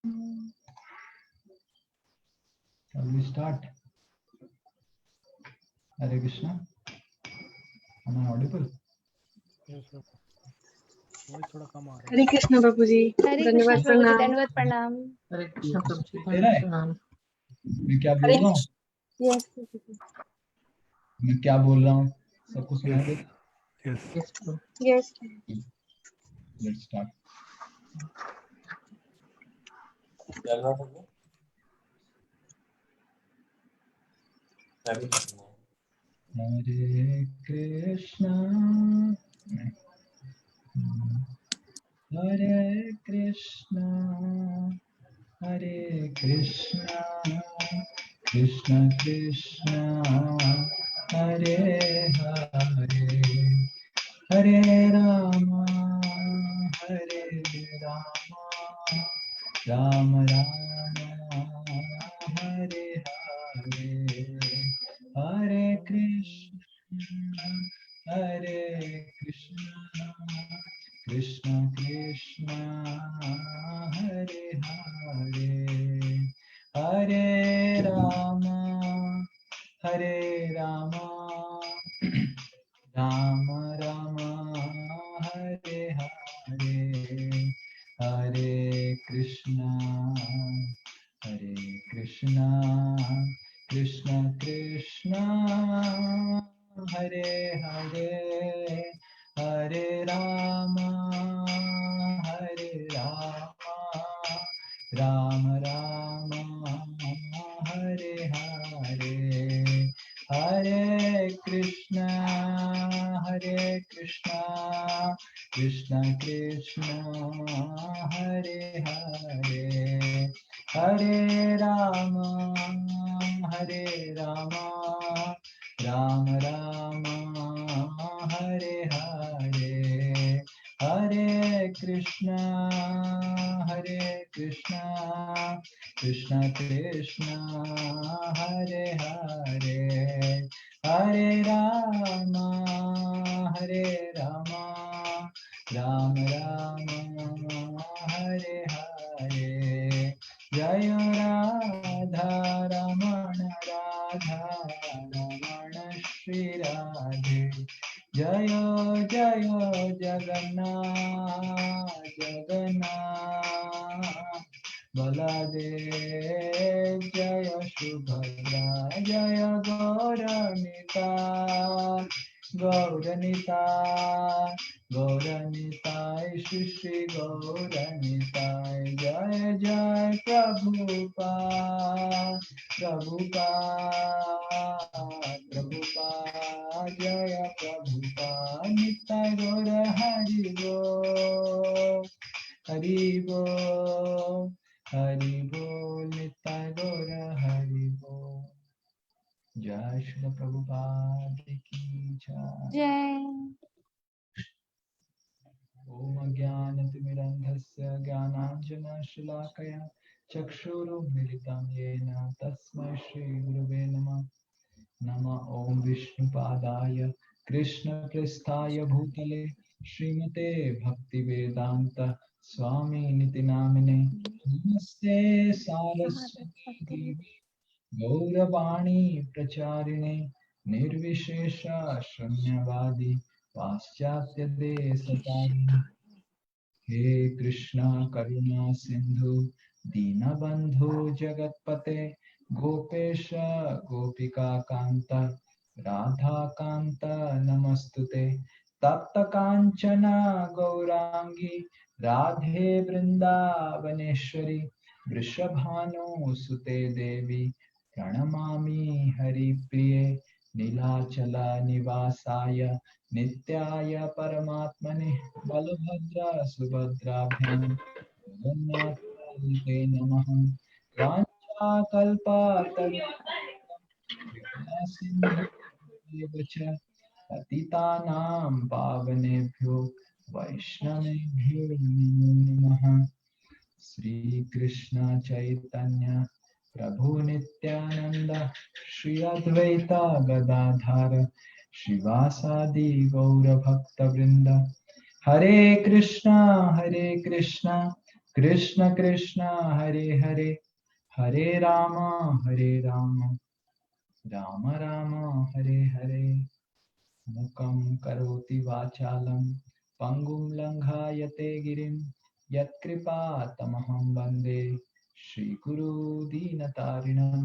Shall we start? Hare Krishna. Am I audible? Yes, sir. Voice थोड़ा कम आ रहा है। हरे कृष्ण प्रभु जी, हरे कृष्ण धन्यवाद प्रभु जी, प्रणाम। दंडवत प्रणाम। हरे कृष्ण प्रभु जी, दे रहा है? प्रणाम। मैं क्या बोल हरे रहा हूँ? यस मैं क्या बोल रहा हूँ? सबको सुनाई देता? Yes yes Prabhu. Yes Let's start. Hare Krishna, Hare Krishna, Hare Krishna, Krishna Krishna, Hare Hare, Hare Rama, Hare Rama, Rama Rama, Hare Hare, Hare Krishna, Hare Krishna, Krishna Krishna, Hare Hare, Hare Rama, Hare Rama, Rama Rama, Hare Hare, Hare Krishna, Krishna Krishna, Hare Hare, Hare Rama, Rama Rama, Hare Hare, Hare Krishna, Krishna Krishna, Hare Hare, Hare Rama, Rama Rama, Hare Hare, Hare Krishna, Krishna Krishna, Hare Hare, Hare Rama, Rama Rama, Hare Hare, Jaya Radha Ramana, Shri Radhe, Jaya Jaya Jagannath, Baladev, Jaya Subhadra, Jaya Gauranitai, Shri Shri Gauranitai, Jaya Jaya Prabhupada, Jaya Prabhupada, Nitai Gaura Hari Bol, Hari Bol, Hari Bol, Nitai Gaura Hari Bol. Jai Shri Prabhupada ki jai. जय। Om Ajnanatimirandhasya Jnananjana-shalakaya Chakshurumilitam Yena Tasmai Shri Gurave Namah. Nama Om Vishnupadaya Krishna Prasthaya Bhutale Srimate Bhaktivedanta Swami Niti Namine Namaste Saraswati Devi Gauravani Pracharine Nirvishesha Shunyavadi Paschatya Desatari. He Krishna Karuna Sindhu Dinabandhu Jagatpate Gopesha Gopika Kanta Radha Kanta Namastute Tapta Kanchana Gaurangi Radhe Vrindavaneshwari Vrishabhanu Sute Devi Pranamami Hari Priye Nilachala Nivasaya Nityaya Paramatmane Balabhadra Subhadrabhyam Jagannatha Namaha Vancha Kalpa Tarubhaya Patitanam Pavanebhyo Vaishnavebhyo Namo Namaha Sri Krishna Chaitanya Prabhu Nityananda Shri Advaita Gadadhara Shivasadi Gaura Bhakta Vrinda Hare Krishna Krishna Krishna Hare Hare Hare Ram Ram Ram Hare Hare मुखं करोति वाचालं पंगुं लंघायते गिरिं यत्कृपातमहं वन्दे श्रीगुरु दीनतारिणं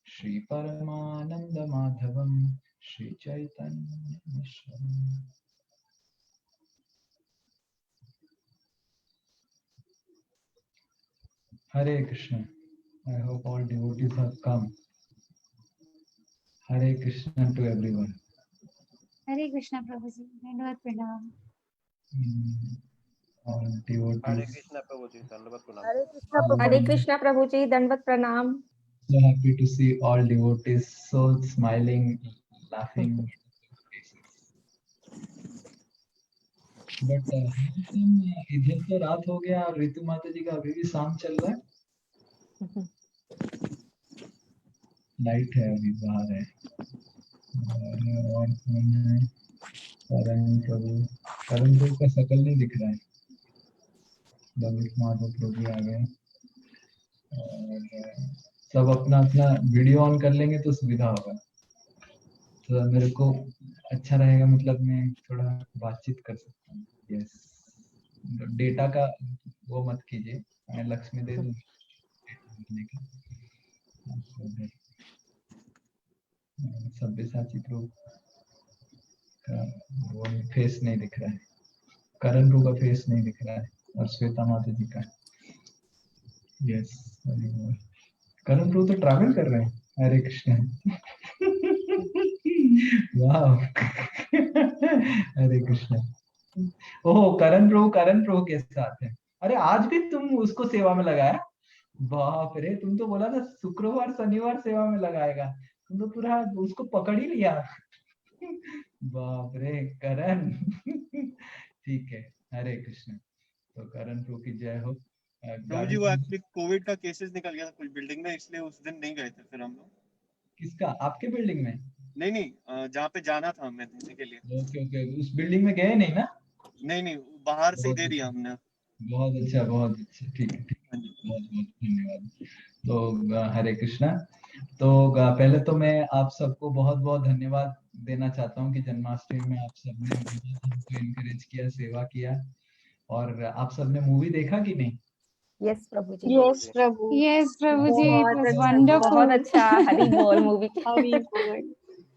श्रीपरमानन्दमाधवं श्रीचैतन्यमीश्वरम्। Hare Krishna. I hope all devotees have come. Hare Krishna to everyone. हरे कृष्णा प्रभु जी, धन्यवाद प्रणाम। All हरे devotees. Krishna प्रभु जी दंडवत प्रणाम। हरे कृष्णा प्रभु जी दंडवत प्रणाम। So happy to see all devotees so smiling, laughing. But इधर तो रात हो गया और ऋतु माता जी का अभी भी शाम चल रहा है। लाइट है अभी बाहर है। और कौन है? करण प्रभु का शकल नहीं दिख रहा है। ललित माधव प्रभु आ गए और सब अपना अपना वीडियो ऑन कर लेंगे तो सुविधा होगा। तो मेरे को अच्छा रहेगा, मतलब मैं थोड़ा बातचीत कर सकता हूँ। यस, डेटा का वो मत कीजिए, मैं लक्ष्मी दे दूँ सब्यसाची प्रभु का वो फेस नहीं दिख रहा है, करण प्रभु का फेस नहीं दिख रहा है और श्वेता माता जी का। यस, करण प्रभु तो ट्रैवल कर रहे हैं। हरे कृष्ण। वाह। हरे कृष्ण। ओह, करण प्रभु के साथ है। अरे आज भी तुम उसको सेवा में लगाया? बाप रे, तुम तो बोला था शुक्रवार शनिवार सेवा में लगाएगा, तुम तो पूरा उसको पकड़ ही लिया। बाप रे करण। ठीक है, हरे कृष्ण। तो करण प्रभु की जय हो। प्रभु जी वो एक्चुअली कोविड का केसेस निकल गया था कुछ बिल्डिंग में, इसलिए उस दिन नहीं गए थे फिर हम लोग। किसका? आपके बिल्डिंग में? नहीं, जहाँ पे जाना था हमें देने के लिए। ओके ओके, उस बिल्डिंग में गए नहीं ना? नहीं, बाहर से ही दे दिया हमने। बहुत अच्छा, बहुत अच्छा, ठीक है, बहुत बहुत धन्यवाद। तो हरे कृष्णा। तो पहले तो मैं आप सबको बहुत बहुत धन्यवाद देना चाहता हूँ कि जन्माष्टमी में आप सबने हमको इनकरेज किया, सेवा किया। और आप सबने मूवी देखा कि नहीं? Yes Prabhu ji. Yes Prabhu ji, it was बहुत वंडरफुल। अच्छा। हरि बोल मूवी। हरि बोल।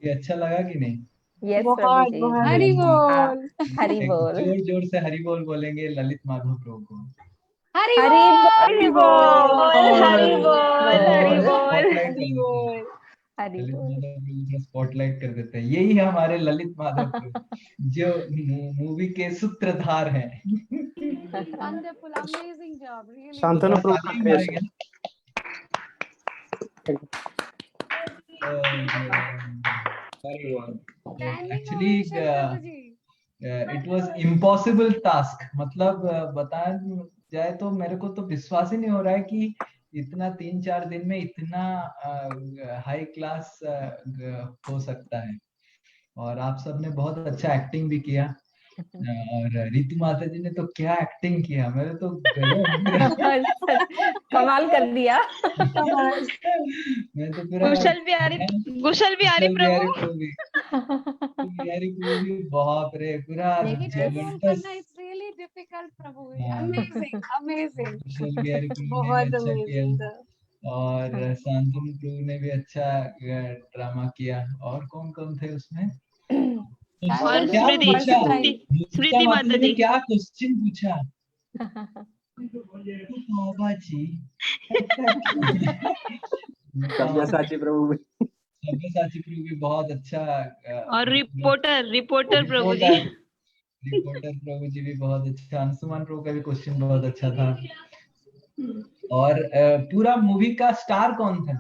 ये अच्छा लगा कि नहीं? यस प्रभु बहुत जी। बहुत हरि बोल। हरि बोल। जोर जोर से हरि बोल बोलेंगे ललित माधव प्रभु को। हरि हरि बोल। हरि बोल। हरि बोल। हरि बोल। हरि ललित बोल। माधव प्रभु को स्पॉटलाइट कर देते हैं। यही है हमारे ललित माधव प्रभु, जो मूवी के सूत्रधार हैं। Wonderful, amazing job, really. Shantanu प्रभु का creation. Actually it was impossible task, मतलब बताया जाए तो मेरे को तो विश्वास ही नहीं हो रहा है कि इतना 3-4 दिन में इतना हाई क्लास हो सकता है। और आप सबने बहुत अच्छा एक्टिंग भी किया। और रितु माता जी ने तो क्या एक्टिंग किया, मेरे तो कमाल कर दिया। मैं तो पूरा कुशल बिहारी प्रभु भी बहुत रे पूरा जबरदस्त। It's really difficult, Prabhu. हाँ। Amazing, amazing. कुशल बिहारी प्रभु ने बहुत भी अच्छा किया amazing था। और शांतनु प्रभु ने भी अच्छा ड्रामा किया। और कौन कौन थे उसमें? और क्या पूछा? स्मृति माता जी। क्या क्वेश्चन पूछा? बाबा जी। सब्यसाची प्रभु सब्यसाची प्रभु भी बहुत अच्छा। और रिपोर्टर प्रभु जी। रिपोर्टर प्रभु जी भी बहुत अच्छा। अंशुमान प्रभु का भी क्वेश्चन बहुत अच्छा था। और पूरा मूवी का स्टार कौन था?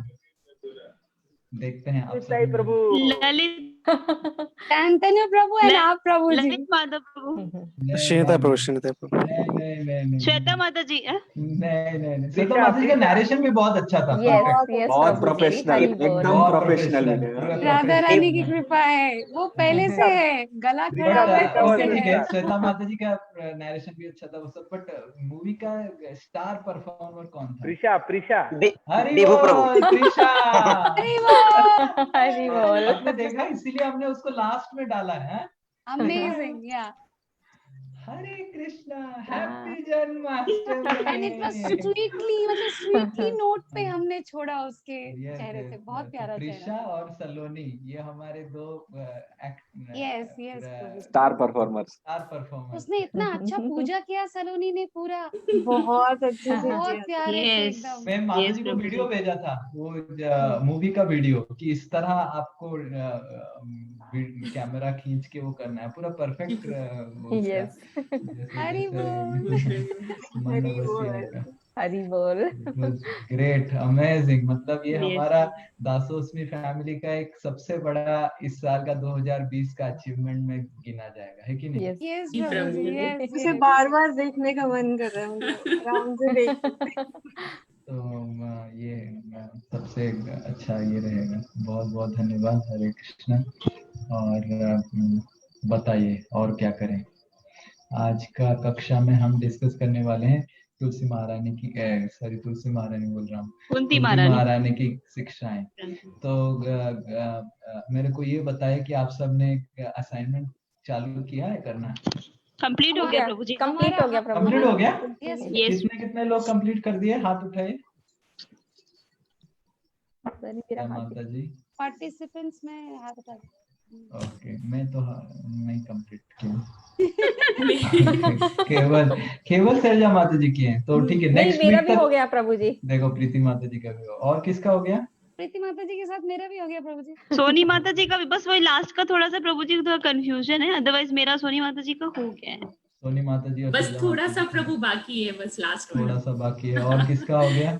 देखते हैं आप सब। प्रभु ललित शांतनु प्रभु एंड आप प्रभु जी। ललित माधव प्रभु, नहीं, श्रीनिता प्रभु, नहीं, श्रीनिता प्रभु। नहीं। श्वेता माता जी। नहीं, श्वेता माता जी का नैरेशन भी बहुत अच्छा था। Yes perfect। यस बहुत प्रभु जी, प्रोफेशनल, हरि बोल। एकदम बहुत प्रोफेशनल professional, वीडियो। पूरा राधा professional। रानी की कृपा है, वो पहले से है, गला खड़ा हुआ है तब ओके से ठीक है। है, श्वेता माता जी का नैरेशन भी अच्छा था वो सब, बट मूवी का स्टार परफॉर्मर कौन था? प्रिशा हरि देवू प्रभु। बोल त्रिशा। हरि बोल। हरि बोल। आपने देखा, इसीलिए हमने उसको लास्ट में डाला है। अमेजिंग, या Hare Krishna, happy Janmashtami. And it was sweetly, मतलब स्वीटली नोट पे हमने छोड़ा उसके चेहरे से, बहुत प्यारा त्रिशा चेहरा। और सलोनी, ये हमारे दो यस यस प्रभु। Star performers. Star performer. उसने इतना अच्छा पूजा किया सलोनी ने, पूरा बहुत अच्छे से बहुत किया। प्यारे से Yes. एकदम। मैं माता Yes, जी को प्रभु वीडियो जी। भेजा था, वो मूवी का वीडियो, कि इस तरह आपको कैमरा खींच के वो करना है, पूरा परफेक्ट। यस हरि बोल। हरि बोल। हरि बोल। Great, amazing. मतलब ये Yes. हमारा दासोस्मी फैमिली का एक सबसे बड़ा इस साल का 2020 का अचीवमेंट में गिना जाएगा, है कि नहीं? यस यस जी, प्रभु जी, प्रभु। यस उसे यस। बार बार देखने का मन कर रहा है मुझे, आराम से देख। तो ये सबसे अच्छा ये रहेगा। बहुत बहुत धन्यवाद। हरे कृष्णा। और बताइए और क्या करें। आज का कक्षा में हम डिस्कस करने वाले हैं तुलसी महारानी की, तुलसी महारानी बोल रहा हूँ, कुंती कुंती महारानी। महारानी की शिक्षाएं। तो मेरे को ये बताए कि आप सबने असाइनमेंट चालू किया है करना? कंप्लीट हो गया प्रभु जी। कंप्लीट हो गया प्रभु जी। कंप्लीट हो गया? यस। Yes. कितने कितने लोग कंप्लीट कर दिए? हाथ उठाइए। मेरा हाथ माता जी। पार्टिसिपेंट्स में हाथ उठा दो। ओके, मैं तो नहीं कंप्लीट किया। केवल सैलजा माता जी की हैं, तो ठीक है। नहीं, नेक्स्ट मेरा वीक भी हो तक गया प्रभु जी। देखो, प्रीति माता जी का भी हो, और किसका हो गया? प्रीति माता जी के साथ मेरा भी हो गया प्रभु जी। सोनी माता जी का भी, बस वही लास्ट का थोड़ा सा प्रभु जी थोड़ा कंफ्यूजन है, अदरवाइज मेरा सोनी माता जी का हो गया है। सोनी माता जी और बस सैलजा थोड़ा माता सा जी का प्रभु बाकी है, बस लास्ट थोड़ा में। सा बाकी है। और किसका हो गया?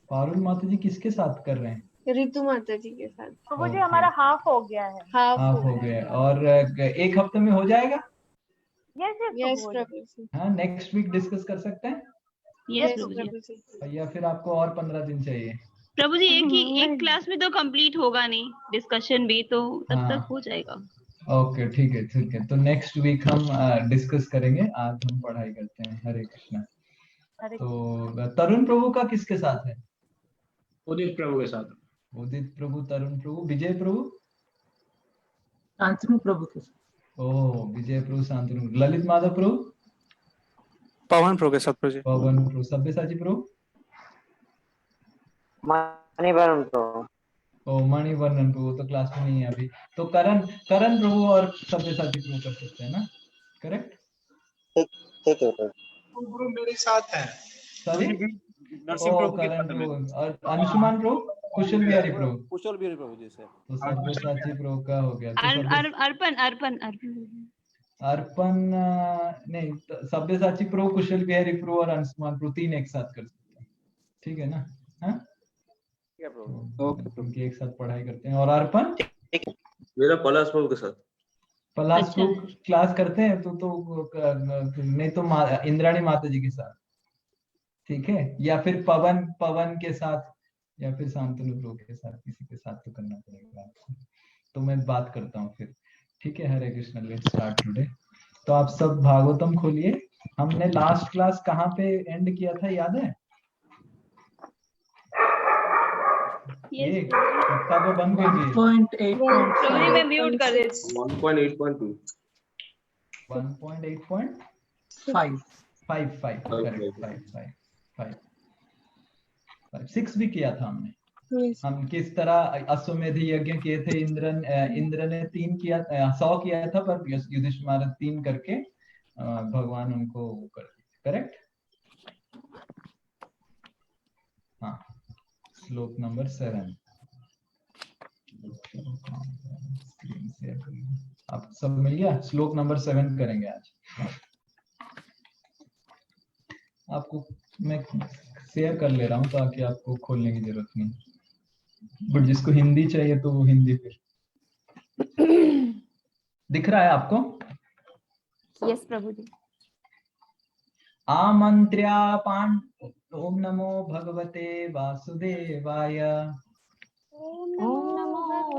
पारुल माता जी किसके साथ कर रहे हैं? ऋतु माता जी के साथ। प्रभु जी हमारा हाफ हो गया है। हाफ हो गया। और एक हफ्ते में हो जाएगा? यस प्रभु जी। हाँ, नेक्स्ट वीक डिस्कस कर सकते हैं, यस प्रभु जी। प्रभु जी। या फिर आपको और 15 दिन चाहिए? प्रभु जी एक क्लास में तो कंप्लीट होगा नहीं, डिस्कशन भी, तो तब हाँ। तक हो जाएगा। ओके ठीक है, ठीक है। तो नेक्स्ट वीक हम डिस्कस करेंगे, आज हम पढ़ाई करते हैं। हरे कृष्णा। तो तरुण प्रभु का किसके साथ है? उदित प्रभु के साथ। उदित प्रभु, तरुण प्रभु, विजय प्रभु, शांतनु प्रभु के साथ। ओह, विजय प्रभु, शांतनु, ललित माधव प्रभु, पवन प्रभु के साथ प्रभु जी। पवन प्रभु, सब्यसाची प्रभु, मणिवरण प्रभु। ओ मणिवर्णन प्रभु तो क्लास में नहीं है अभी। तो करण प्रभु और सब्यसाची प्रभु कर सकते हैं ना? करेक्ट, ठीक है प्रभु। गुरु मेरे साथ है। सॉरी, नरसिंह ओ प्रभु के करण साथ में। प्रभु और अंशुमान प्रभु, कुशल बिहारी प्रभु, कुशल बिहारी प्रभु जी से। तो सब्यसाची प्रभु का हो गया। तो अर्पण अर्पण अर्पण अर्पण नहीं, सब्यसाची प्रभु, कुशल बिहारी प्रभु और अंशुमान प्रभु, तीन एक साथ कर सकते हैं, ठीक है ना? हाँ, क्योंकि एक साथ पढ़ाई करते हैं। और अर्पण मेरा पलाश प्रभु के साथ। पलाश अच्छा। प्रभु क्लास करते हैं तो नहीं तो इंद्राणी माता जी के साथ, ठीक है? या फिर पवन के साथ, या फिर शांतनु प्रभु के साथ, किसी के साथ तो करना पड़ेगा आपको। तो मैं बात करता हूँ फिर, ठीक है? Hare Krishna. Let's start today. तो आप सब भागवतम खोलिए। हमने लास्ट क्लास कहाँ पे एंड किया था, याद है? एक किताबें बंद कीजिए। 1.8 मैं म्यूट कर देती हूँ। 1.8.2 1.8.5 6 भी किया था हमने। हम किस तरह अश्वमेध यज्ञ किए थे। इंद्र ने 3 किया, 100 किया था, पर युधिष्ठिर महाराज 3 करके भगवान उनको कर दिए। करेक्ट? हाँ, श्लोक नंबर 7। आप सब मिल गया? श्लोक नंबर 7 करेंगे आज। आपको मैं शेयर कर ले रहा हूँ ताकि आपको खोलने की जरूरत नहीं। बट जिसको हिंदी चाहिए तो वो हिंदी फिर दिख रहा है आपको? यस प्रभु जी। आमंत्र्या ओम नमो भगवते वासुदेवाय। ओम नमो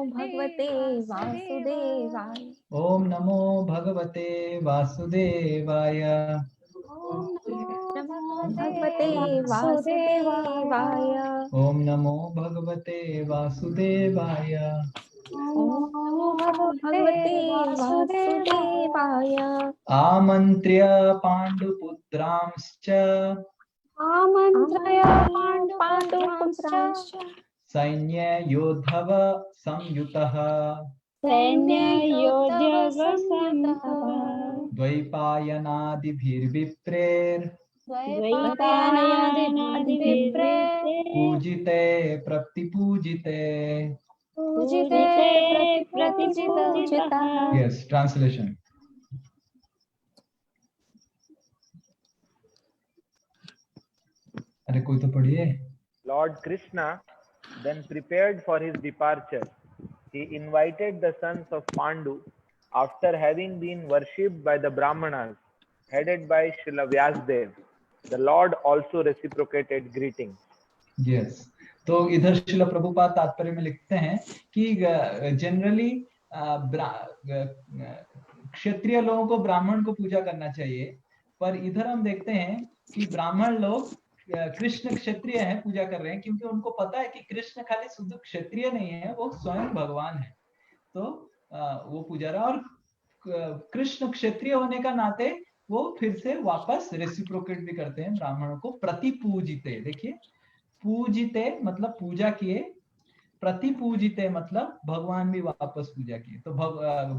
भगवते वासुदेवाय। ओम नमो भगवते वासुदेवाय। नमो भगवते वासुदेवाय। ओम नमो भगवते वासुदेवाय। ओम नमो भगवते वासुदेवाय। आमंत्र्य पांडुपुत्रांश्च आमन्त्रय पाण्डुपुत्रांश्च सैन्य योद्धव संयुतः सैन्ययोद्धवसंयुतः द्वैपायनादिभिर्विप्रेर द्वैपायनादिभिर्विप्रे पूजिते प्रतिपूजिते। पूजिते प्रतिपूजितः। Yes, translation. अरे कोई तो पढ़िए। Lord Krishna then prepared for his departure. He invited the sons of Pandu after having been worshipped by the Brahmanas, headed by Srila Vyasdev. The Lord also reciprocated greetings. Yes. तो इधर श्रील प्रभुपाद तात्पर्य में लिखते हैं कि जनरली क्षत्रिय लोगों को ब्राह्मण को पूजा करना चाहिए, पर इधर हम देखते हैं कि ब्राह्मण लोग कृष्ण क्षत्रिय है पूजा कर रहे हैं, क्योंकि उनको पता है कि कृष्ण खाली शुद्ध क्षत्रिय नहीं है, वो स्वयं भगवान है। तो वो पूजा रहा, और कृष्ण क्षत्रिय होने का नाते वो फिर से वापस रेसिप्रोकेट भी करते हैं ब्राह्मणों को। प्रतिपूजिते, देखिए पूजिते मतलब पूजा किए, प्रतिपूजिते मतलब भगवान भी वापस पूजा किए। तो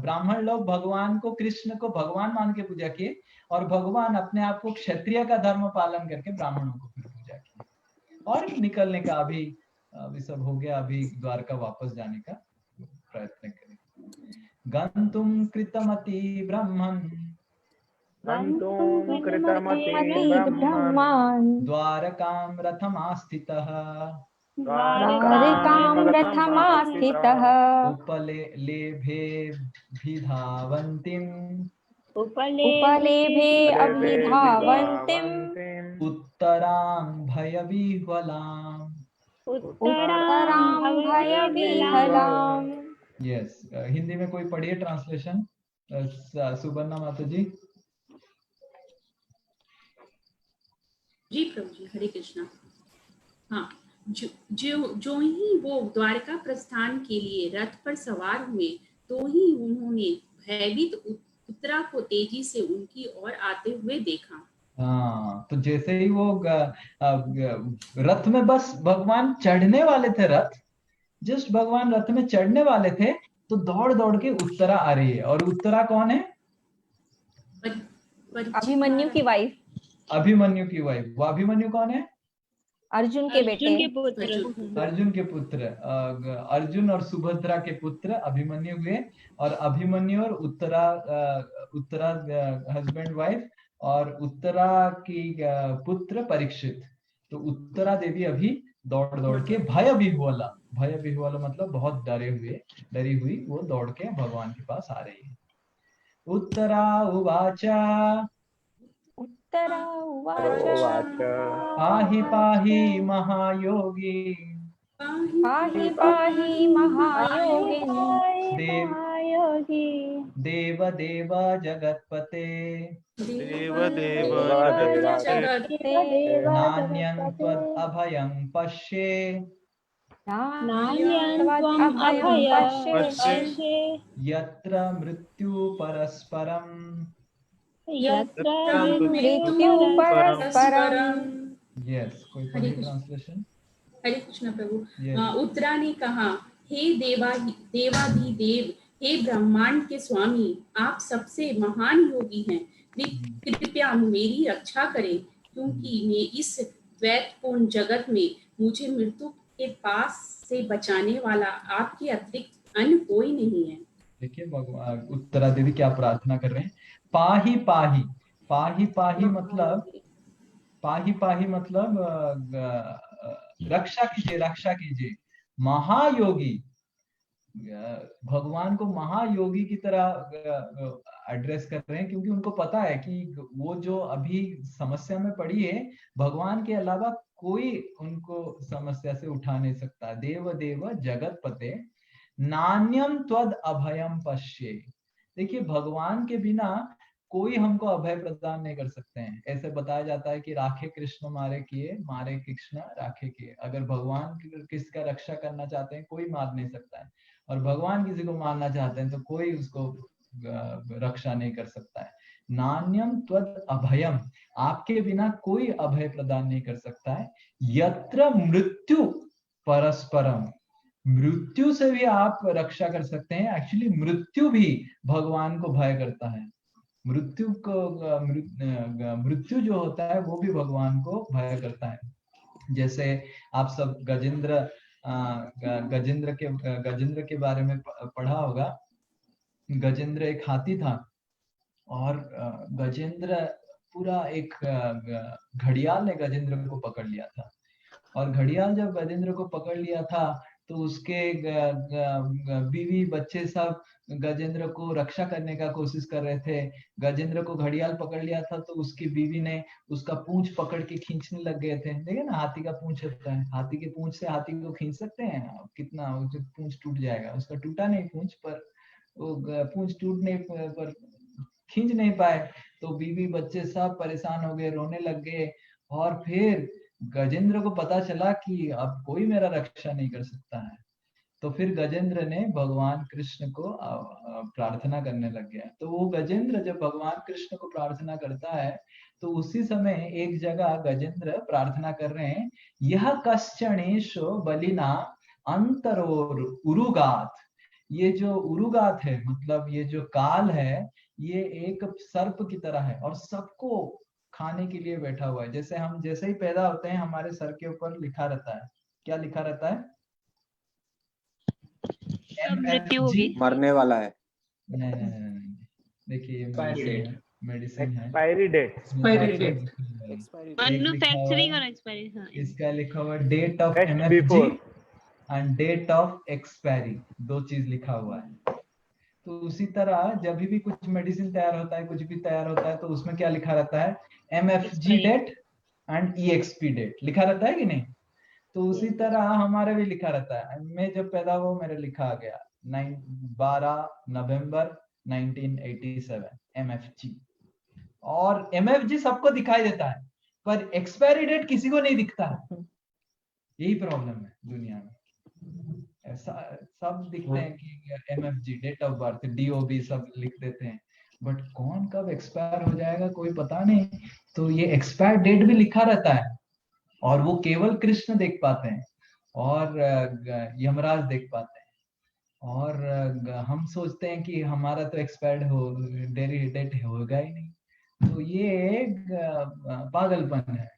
ब्राह्मण लोग भगवान को, कृष्ण को भगवान मान के पूजा किए, और भगवान अपने आप को क्षत्रिय का धर्म पालन करके ब्राह्मणों को फिर पूजा किए, और निकलने का अभी सब हो गया। अभी द्वारका वापस जाने का प्रयत्न करें। गंतुम कृतमति ब्रह्मन् गन्तुं कृतमति ब्रह्मन् द्वारकां रथमास्थितः द्वारकां रथमास्थितः उपलेभे अभिधावन्तीम् उत्तरां भयविह्वलाम्। यस, हिंदी में कोई पढ़िए ट्रांसलेशन। सुबर्णा माता जी। जी प्रभु जी, हरे कृष्णा। हाँ, जो ही वो द्वारका प्रस्थान के लिए रथ पर सवार हुए, तो ही उन्होंने भयभीत उत्तरा को तेजी से उनकी ओर आते हुए देखा। हाँ, तो जैसे ही वो रथ में बस भगवान चढ़ने वाले थे, रथ जस्ट भगवान रथ में चढ़ने वाले थे, तो दौड़ दौड़ के उत्तरा आ रही है। और उत्तरा कौन है? अभिमन्यु की वाइफ। अभिमन्यु की वाइफ। वो अभिमन्यु कौन है? अर्जुन के बेटे। अर्जुन के पुत्र। अर्जुन और सुभद्रा के पुत्र अभिमन्यु हुए, और अभिमन्यु और उत्तरा हस्बैंड वाइफ, और उत्तरा की पुत्र परीक्षित। तो उत्तरा देवी अभी दौड़ दौड़ के भयविह्वला मतलब बहुत डरी हुई वो दौड़ के भगवान के पास आ रही है। उत्तरा उवाचा पाहि पाहि महायोगी देव देव जगत्पते नान्यं त्वद् अभयं पश्ये यत्र मृत्यु परस्परम्। यस, कोई ट्रांसलेशन। हरे कृष्ण प्रभु। उत्तरा ने कहा, हे देवाधिदेव, हे ब्रह्मांड के स्वामी, आप सबसे महान योगी हैं, कृपया मेरी रक्षा करें, क्योंकि मैं इस द्वैतपूर्ण जगत में मुझे मृत्यु के पास से बचाने वाला आपके अतिरिक्त अन्य कोई नहीं है। देखिए भगवान उत्तरा देवी क्या प्रार्थना कर रहे हैं। पाही पाही मतलब रक्षा कीजिए। महायोगी, भगवान को महायोगी की तरह एड्रेस कर रहे हैं, क्योंकि उनको पता है कि वो जो अभी समस्या में पड़ी है, भगवान के अलावा कोई उनको समस्या से उठा नहीं सकता। देव देव जगतपते नान्यम त्वद अभयम पश्ये। देखिए, भगवान के बिना कोई हमको अभय प्रदान नहीं कर सकते हैं। ऐसे बताया जाता है कि राखे कृष्ण मारे किए, मारे कृष्ण राखे किए। अगर भगवान किसका रक्षा करना चाहते हैं, कोई मार नहीं सकता है, और भगवान किसी को मारना चाहते हैं तो कोई उसको रक्षा नहीं कर सकता है। नान्यम त्वद अभयम, आपके बिना कोई अभय प्रदान नहीं कर सकता है। यत्र मृत्यु परस्परम, मृत्यु से भी आप रक्षा कर सकते हैं। एक्चुअली मृत्यु भी भगवान को भय करता है। मृत्यु जो होता है वो भी भगवान को भय करता है। जैसे आप सब गजेंद्र के बारे में पढ़ा होगा। गजेंद्र एक हाथी था, और गजेंद्र पूरा एक घड़ियाल ने गजेंद्र को पकड़ लिया था, और घड़ियाल जब गजेंद्र को पकड़ लिया था तो उसके बीवी बच्चे सब गजेंद्र को रक्षा करने का कोशिश कर रहे थे। गजेंद्र को घड़ियाल पकड़ लिया था तो उसकी बीवी ने उसका पूंछ पकड़ के खींचने लग गए थे। देखिए ना, हाथी का पूंछ होता है, हाथी के पूंछ से हाथी को खींच सकते हैं, कितना पूंछ टूट जाएगा। उसका टूटा नहीं पूंछ, पर वो पूंछ टूटने पर खींच नहीं पाए, तो बीवी बच्चे सब परेशान हो गए, रोने लग गए। और फिर गजेंद्र को पता चला कि अब कोई मेरा रक्षा नहीं कर सकता है, तो फिर गजेंद्र ने भगवान कृष्ण को प्रार्थना करने लग गया। तो वो गजेंद्र जब भगवान कृष्ण को प्रार्थना करता है तो उसी समय एक जगह गजेंद्र प्रार्थना कर रहे हैं, यह कश्चणेश बलिना अंतरोर उरुगात। ये जो उरुगात है, मतलब ये जो काल है, ये एक सर्प की तरह है और सबको खाने के लिए बैठा हुआ है। जैसे हम जैसे ही पैदा होते हैं हमारे सर के ऊपर लिखा रहता है, क्या लिखा रहता है? मृत्यु होगी, मरने वाला है। नहीं, देखिए मेडिसिन है। एक्सपायरी डेट, मैन्युफैक्चरिंग और एक्सपायरी। हाँ, इसका लिखा हुआ date of MFG and date of expiry, दो चीज लिखा हुआ है। तो उसी तरह जब भी कुछ मेडिसिन तैयार होता है, कुछ भी तैयार होता है, तो उसमें क्या लिखा रहता है? MFG date and EXP date लिखा रहता है कि नहीं? तो उसी तरह हमारे भी लिखा रहता है। मैं जब पैदा हुआ मेरे लिखा आ गया 12 नवंबर 1987 एमएफजी। और एमएफजी सबको दिखाई देता है, पर एक्सपायरी डेट किसी को नहीं दिखता है। यही प्रॉब्लम है दुनिया में। ऐसा सब दिखते हैं कि MFG date of birth, DOB सब लिख देते हैं, बट कौन कब एक्सपायर हो जाएगा कोई पता नहीं। तो ये एक्सपायर डेट भी लिखा रहता है, और वो केवल कृष्ण देख पाते हैं और यमराज देख पाते हैं। और हम सोचते हैं कि हमारा तो एक्सपायर्ड हो डेट होगा ही नहीं। तो ये एक पागलपन है,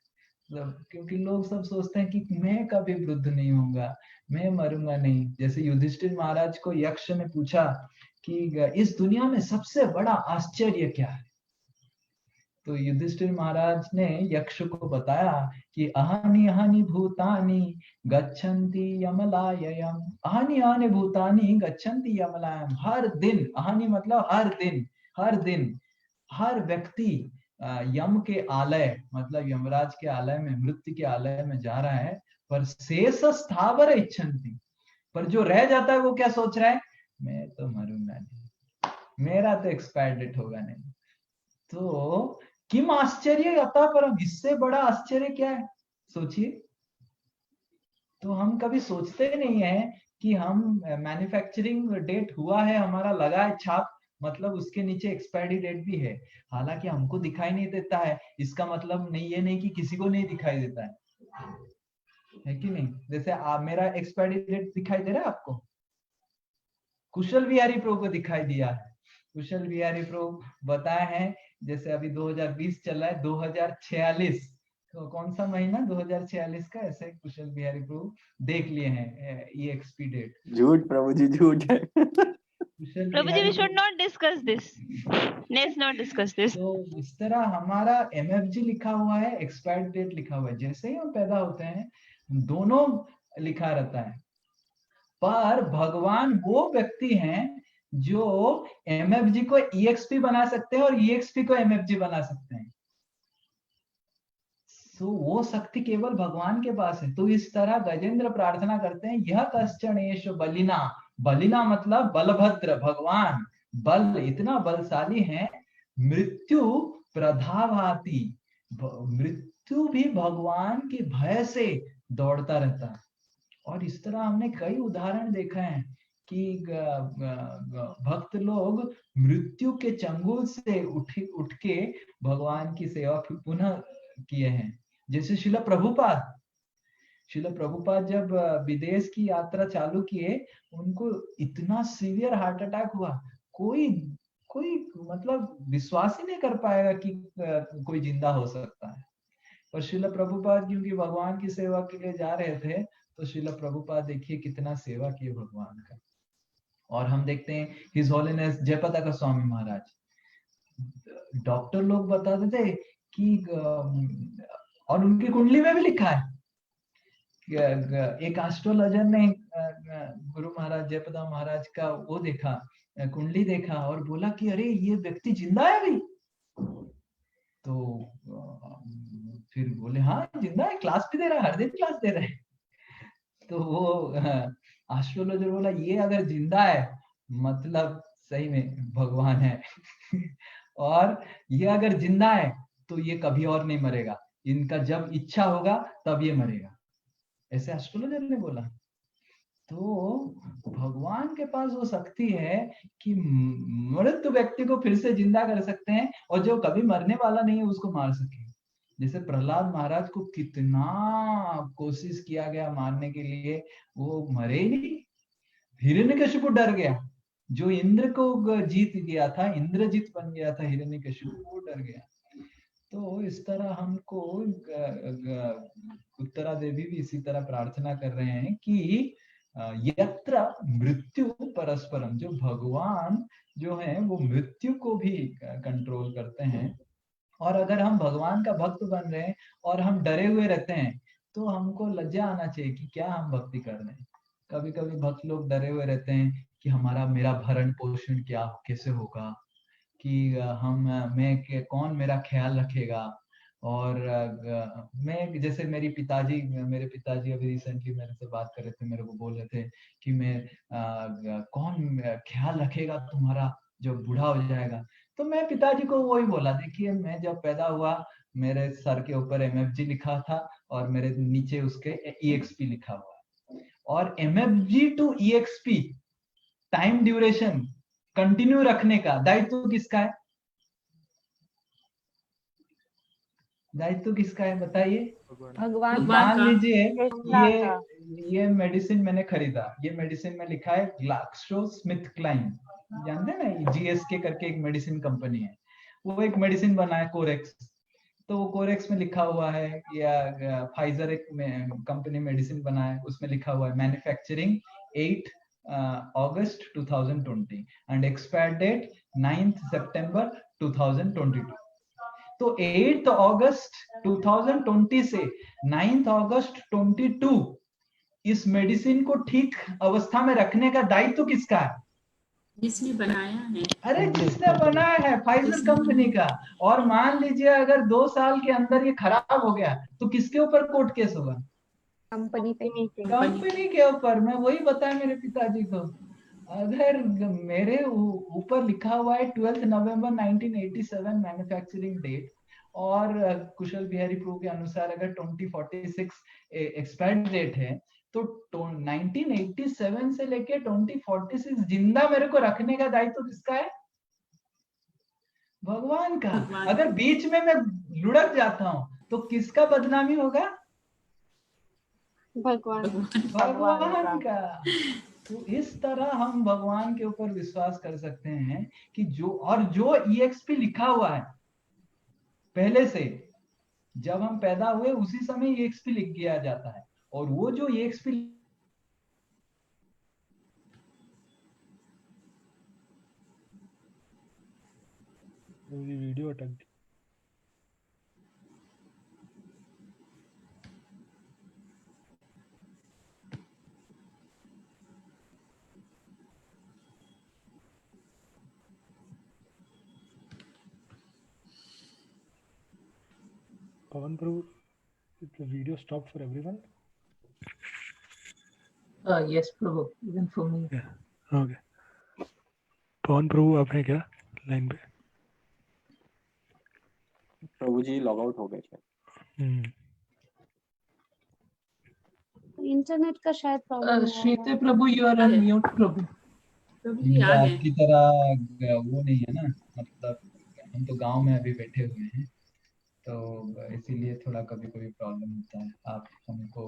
क्योंकि लोग सब सोचते हैं कि मैं कभी वृद्ध नहीं होऊंगा, मैं मरूंगा नहीं। जैसे युधिष्ठिर महाराज को यक्ष ने पूछा कि इस दुनिया में सबसे बड़ा आश्चर्य क्या है, तो युधिष्ठिर महाराज ने यक्ष को बताया कि अहानि अहानि भूतानि गच्छन्ति यमलायम। अहानि अहानि भूतानि गच्छन्ति यमलायम। हर दिन, अहानि मतलब हर दिन हर व्यक्ति यम के आलय, मतलब यमराज के आलय में, मृत्यु के आलय में जा रहा है, पर शेष स्थावर इच्छन्ति। पर जो रह जाता है वो क्या सोच रहा है? मैं तो मरूंगा नहीं, मेरा तो एक्सपायर डेट होगा नहीं। तो किम आश्चर्य अतः परम, इससे बड़ा आश्चर्य क्या है सोचिए। तो हम कभी सोचते नहीं है कि हम मैन्युफैक्चरिंग डेट हुआ है, हमारा लगा है छाप, मतलब उसके नीचे एक्सपायरी डेट भी है, हालांकि हमको दिखाई नहीं देता है। इसका मतलब नहीं, ये नहीं कि किसी को नहीं दिखाई देता है कि नहीं? जैसे मेरा एक्सपायरी डेट दिखाई दे रहा है आपको, कुशल बिहारी प्रभु को दिखाई दिया है। कुशल बिहारी प्रभु बताए हैं, जैसे अभी 2020 चल रहा है, 2046 तो कौन सा महीना 2046 का, ऐसे कुशल बिहारी प्रभु देख लिए हैं ईएक्सपी डेट। झूठ प्रभु जी, झूठ है। प्रभु जी, we should not discuss this. Let's not discuss this. तो इस तरह हमारा एमएफजी लिखा हुआ है, एक्सपायर्ड डेट लिखा हुआ है। जैसे ही हम पैदा होते हैं दोनों लिखा रहता है, पर भगवान वो व्यक्ति हैं जो एमएफजी को ईएक्सपी बना सकते हैं और ईएक्सपी को एमएफजी बना सकते हैं। तो वो शक्ति केवल भगवान के पास है। तो इस तरह गजेंद्र प्रार्थना करते हैं, यह कश्चनेश बलिना, बलिना मतलब बलभद्र, भगवान बल इतना बलशाली है, मृत्यु प्रधाभाति, मृत्यु भी भगवान के भय से दौड़ता रहता है। और इस तरह हमने कई उदाहरण देखा है कि भक्त लोग मृत्यु के चंगुल से उठ के भगवान की सेवा पुनः किए हैं। जैसे शिला प्रभुपाद जब विदेश की यात्रा चालू किए, उनको इतना सीवियर हार्ट अटैक हुआ, कोई मतलब विश्वास ही नहीं कर पाएगा कि कोई जिंदा हो सकता है। और शिला प्रभुपाद क्योंकि भगवान की सेवा के लिए जा रहे थे, तो शिला प्रभुपाद देखिए कितना सेवा किए भगवान का। और हम देखते हैं his holiness जयपताका Swami Maharaj, doctor लोग बताते थे कि, और उनकी कुंडली में भी लिखा है, एक एस्ट्रोलॉजर ने गुरु महाराज जयपदा महाराज का वो देखा, कुंडली देखा और बोला कि अरे ये व्यक्ति जिंदा है अभी। तो फिर बोले हाँ जिंदा है, क्लास भी दे रहा है, हर दिन क्लास दे रहा है। तो वो एस्ट्रोलॉजर बोला ये अगर जिंदा है मतलब सही में भगवान है और ये अगर जिंदा है तो ये कभी और नहीं मरेगा, इनका जब इच्छा होगा तब ये मरेगा, ऐसे एस्ट्रोलॉजर ने बोला। तो भगवान के पास वो शक्ति है कि मृत व्यक्ति को फिर से जिंदा कर सकते हैं और जो कभी मरने वाला नहीं है उसको मार सके। जैसे प्रहलाद महाराज को कितना कोशिश किया गया मारने के लिए, वो मरे ही नहीं। हिरण्यकशिपु डर गया, जो इंद्र को जीत गया था, इंद्रजीत बन गया था हिरण्यकशिपु, वो डर गया। तो इस तरह हमको उत्तरा देवी भी इसी तरह प्रार्थना कर रहे हैं कि यत्र मृत्यु परस्परम, जो भगवान जो है वो मृत्यु को भी कंट्रोल करते हैं। और अगर हम भगवान का भक्त बन रहे हैं और हम डरे हुए रहते हैं तो हमको लज्जा आना चाहिए कि क्या हम भक्ति कर रहे हैं। कभी कभी भक्त लोग डरे हुए रहते हैं कि मेरा भरण पोषण क्या कैसे होगा, कि कौन मेरा ख्याल रखेगा। और मैं जैसे मेरे पिताजी अभी रिसेंटली मेरे से बात कर रहे थे, मेरे को बोल रहे थे कि कौन ख्याल रखेगा तुम्हारा जब बूढ़ा हो जाएगा। तो मैं पिताजी को वही बोला, देखिए मैं जब पैदा हुआ मेरे सर के ऊपर एमएफजी लिखा था और मेरे नीचे उसके ईएक्सपी लिखा हुआ, और MFG to EXP time duration continue रखने का दायित्व किसका है? दायित्व किसका है बताइए? भगवान। मान लीजिए ये मेडिसिन मैंने खरीदा, ये मेडिसिन में लिखा है ग्लैक्सोस्मिथक्लाइन, जानते हैं ना, जीएसके करके एक मेडिसिन कंपनी है, वो एक मेडिसिन बना है कोरेक्स। तो वो कोरेक्स में लिखा हुआ है, या फाइजर एक कंपनी मेडिसिन बना है, उसमें लिखा हुआ है manufacturing 8 August 2020 and expire date 9th September 2022। तो 8th August 2020 से 9th August 22 इस मेडिसिन को ठीक अवस्था में रखने का दायित्व किसका है? जिसने बनाया है। अरे जिसने बनाया है, फाइजर कंपनी का। और मान लीजिए अगर 2 साल के अंदर ये खराब हो गया तो किसके ऊपर कोर्ट केस होगा? कंपनी के ऊपर। मैं वही बताया मेरे पिताजी को, अगर मेरे ऊपर लिखा हुआ है 12 नवंबर 1987 मैन्युफैक्चरिंग डेट, और कुशल बिहारी प्रो के अनुसार अगर 2046 एक्सपायर्ड डेट है, तो 1987 से लेके 2046 जिंदा मेरे को रखने का दायित्व किसका है? भगवान का। अगर बीच में मैं लुढ़क जाता हूं तो किसका बदनामी होगा? भगवान का। तो इस तरह हम भगवान के ऊपर विश्वास कर सकते हैं कि जो ईएक्सपी लिखा हुआ है पहले से, जब हम पैदा हुए उसी समय ईएक्सपी लिख दिया जाता है, और वो जो ईएक्सपी वीडियो अटक गई। Pavan Prabhu, the video stopped for everyone? Yes, Prabhu. Even for me. Yeah. Okay. Pavan Prabhu, आप हैं क्या लाइन पे? प्रभु जी लॉग आउट हो गए थे। इंटरनेट का शायद problem Shweta Prabhu, you are on mute, प्रभु। प्रभु जी आ गए। आपकी तरह वो नहीं है ना, मतलब हम तो गांव में अभी बैठे हुए हैं, तो इसीलिए थोड़ा कभी कभी प्रॉब्लम होता है, आप हमको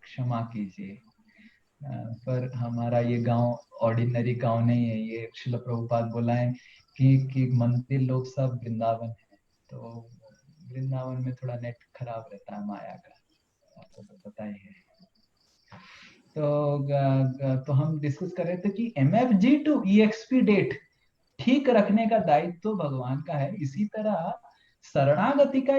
क्षमा कीजिए। पर हमारा ये गांव ऑर्डिनरी गांव नहीं है, ये श्रील प्रभुपाद बोला है कि मंदिर लोग सब वृंदावन है, तो वृंदावन में थोड़ा नेट खराब रहता है माया का, आपको तो पता ही है। तो हम डिस्कस कर रहे थे कि MFG टू EXP डेट ठीक रखने का दायित्व तो भगवान का है, इसी तरह शरणागति का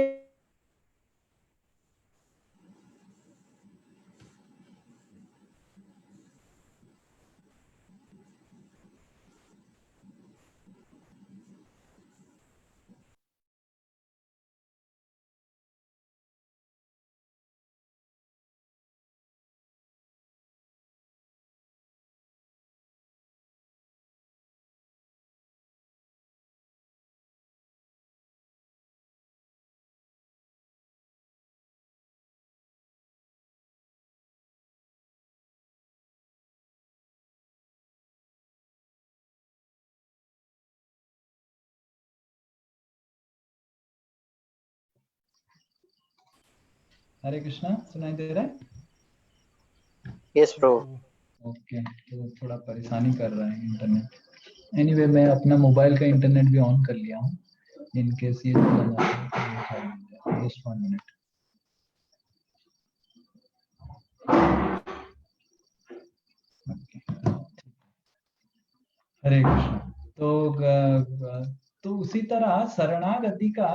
हरे कृष्णा सुनाई दे रहा है? Yes bro. ओके, तो थोड़ा परेशानी कर रहा है इंटरनेट। एनीवे मैं अपना मोबाइल का इंटरनेट भी ऑन कर लिया हूँ, इन केस ये जस्ट 1 मिनट। हरे कृष्णा। तो उसी तरह शरणागति का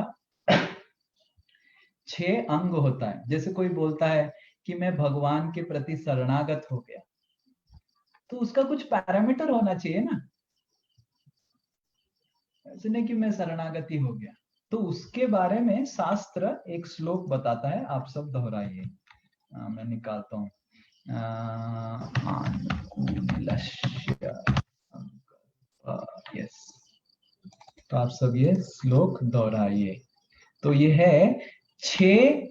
6 अंग होता है। जैसे कोई बोलता है कि मैं भगवान के प्रति शरणागत हो गया, तो उसका कुछ पैरामीटर होना चाहिए ना, ऐसे नहीं कि मैं शरणागति हो गया। तो उसके बारे में शास्त्र एक श्लोक बताता है, आप सब दोहराइए। मैं निकालता हूँ। यस, तो आप सब ये श्लोक दोहराइए। तो ये है 6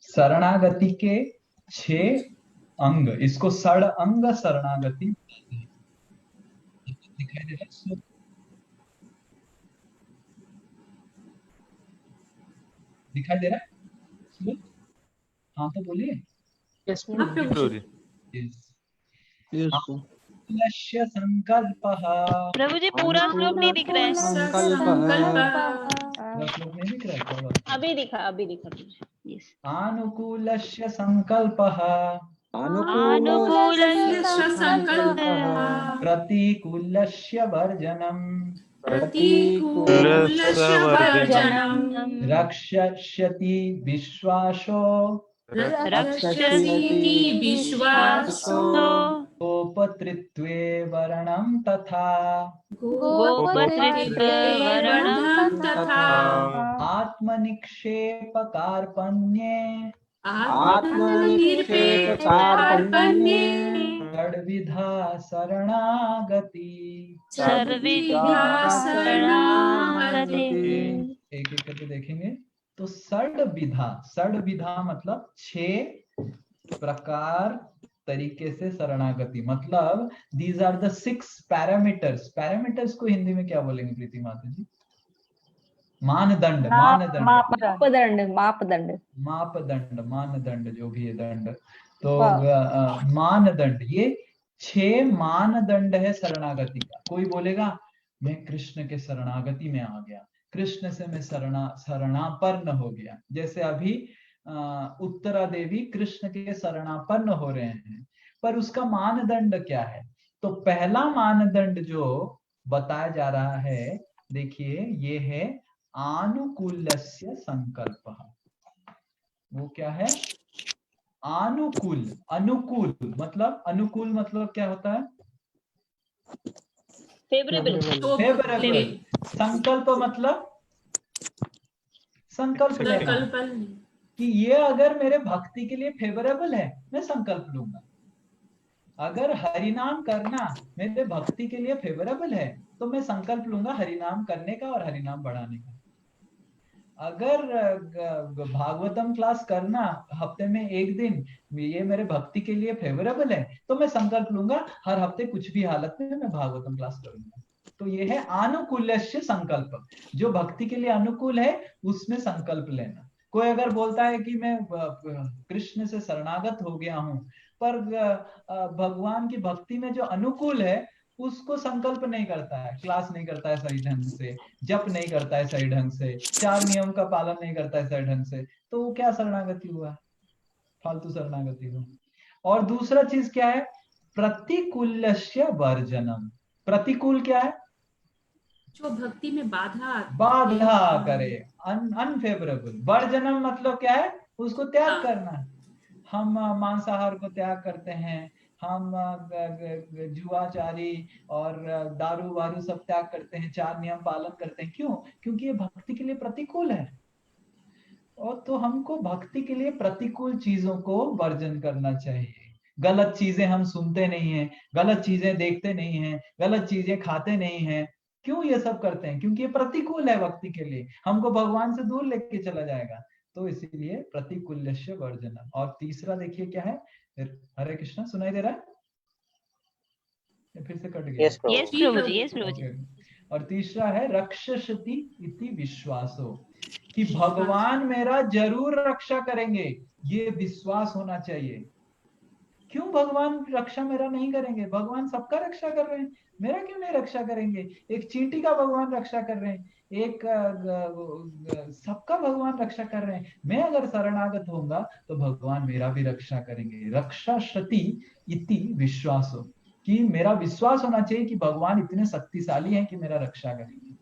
शरणागति के 6 अंग, इसको षड अंग शरणागति दिखाई दे रहा है। दिखाई दे रहा है? हाँ तो बोलिए। संकल्पः। प्रभु जी पूरा श्लोक नहीं दिख रहा है। श्लोक नहीं दिख रहा है? अभी दिखा यस। आनुकूलस्य संकल्पः अनुकूलस्य संकल्पः प्रतिकूलस्य वर्जनम् रक्षस्यति विश्वासो गोपतृत्वे वर्णं तथा आत्मनिक्षेप कार्पण्ये षड्विधा शरणागति। एक एक करके देखेंगे। तो षड्विधा मतलब 6 प्रकार तरीके से शरणागति, मतलब these are the 6 parameters. Parameters को हिंदी में क्या बोलेंगे प्रीति माता जी? मानदंड जो भी है दंड, तो मानदंड, ये 6 मानदंड है शरणागति का। कोई बोलेगा मैं कृष्ण के शरणागति में आ गया, कृष्ण से मैं शरणापन्न हो गया। जैसे अभी उत्तरा देवी कृष्ण के शरणापन्न हो रहे हैं, पर उसका मानदंड क्या है? तो पहला मानदंड जो बताया जा रहा है, देखिए ये है आनुकूल्यस्य संकल्पः। वो क्या है? अनुकूल मतलब क्या होता है? फेवरेबल। संकल्प मतलब संकल्प लेना संकल्प कि ये अगर मेरे भक्ति के लिए फेवरेबल है, मैं संकल्प लूंगा। अगर हरिनाम करना मेरे भक्ति के लिए फेवरेबल है तो मैं संकल्प लूंगा हरिनाम करने का और हरिनाम बढ़ाने का। अगर भागवतम क्लास करना हफ्ते में एक दिन ये मेरे भक्ति के लिए फेवरेबल है तो मैं संकल्प लूंगा हर हफ्ते कुछ भी हालत में मैं भागवतम क्लास करूंगा। तो ये है अनुकूल्यस्य संकल्प, जो भक्ति के लिए अनुकूल है उसमें संकल्प लेना। कोई अगर बोलता है कि मैं कृष्ण से शरणागत हो गया हूं, पर भगवान की भक्ति में जो अनुकूल है उसको संकल्प नहीं करता है, क्लास नहीं करता है सही ढंग से, जप नहीं करता है सही ढंग से, 4 नियम का पालन नहीं करता है सही ढंग से, तो वो क्या शरणागति हुआ? फालतू शरणागति हुआ। और दूसरा चीज क्या है? प्रतिकूल्यस्य वर्जनम। प्रतिकूल क्या है? जो भक्ति में बाधा करे, अनफेवरेबल। वर्जनम मतलब क्या है? उसको त्याग करना। हम मांसाहार को त्याग करते हैं, हम जुआचारी और दारू वारू सब त्याग करते हैं, 4 नियम पालन करते हैं। क्यों? क्योंकि ये भक्ति के लिए प्रतिकूल है। और तो हमको भक्ति के लिए प्रतिकूल चीजों को वर्जन करना चाहिए। गलत चीजें हम सुनते नहीं हैं, गलत चीजें देखते नहीं हैं, गलत चीजें खाते नहीं हैं। क्यों ये सब करते हैं? क्योंकि ये प्रतिकूल है भक्ति के लिए, हमको भगवान से दूर लेके चला जाएगा। तो इसीलिए प्रतिकूल्यस्य वर्जनम। और तीसरा देखिए क्या है? हरे कृष्णा, सुनाई दे रहा है? फिर से कट गया? यस प्रभु जी, यस प्रभु जी। और तीसरा है रक्षसति इति विश्वासो, कि भगवान मेरा जरूर रक्षा करेंगे, ये विश्वास होना चाहिए। क्यों भगवान रक्षा मेरा नहीं करेंगे? भगवान सबका रक्षा कर रहे हैं, मेरा क्यों नहीं रक्षा करेंगे? एक चींटी का भगवान रक्षा कर रहे हैं, एक सबका भगवान रक्षा कर रहे हैं। मैं अगर शरणागत होऊंगा तो भगवान मेरा भी रक्षा करेंगे। रक्षा सति इति विश्वासो, कि मेरा विश्वास होना चाहिए कि भगवान इतने शक्तिशाली हैं कि मेरा रक्षा करेंगे।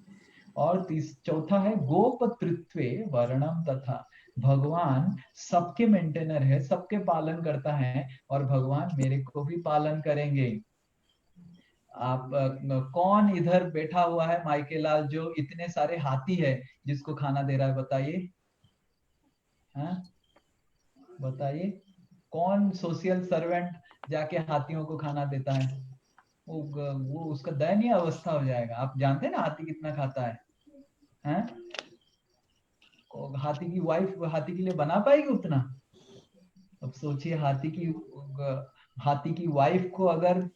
और चौथा है गोपतृत्वे वर्णम तथा, भगवान सबके मेंटेनर है, सबके पालन करता है और भगवान मेरे को भी पालन करेंगे। आप कौन इधर बैठा हुआ है माइकेलाल जो इतने सारे हाथी है जिसको खाना दे रहा है? बताइए, हाँ बताइए, कौन सोशल सर्वेंट जाके हाथियों को खाना देता है? वो उसका दयनीय अवस्था हो जाएगा। आप जानते हैं ना हाथी कितना खाता है? हैं? हाथी की वाइफ हाथी के लिए बना पाएगी उतना? अब सोचिए, हाथी की वाइफ को अगर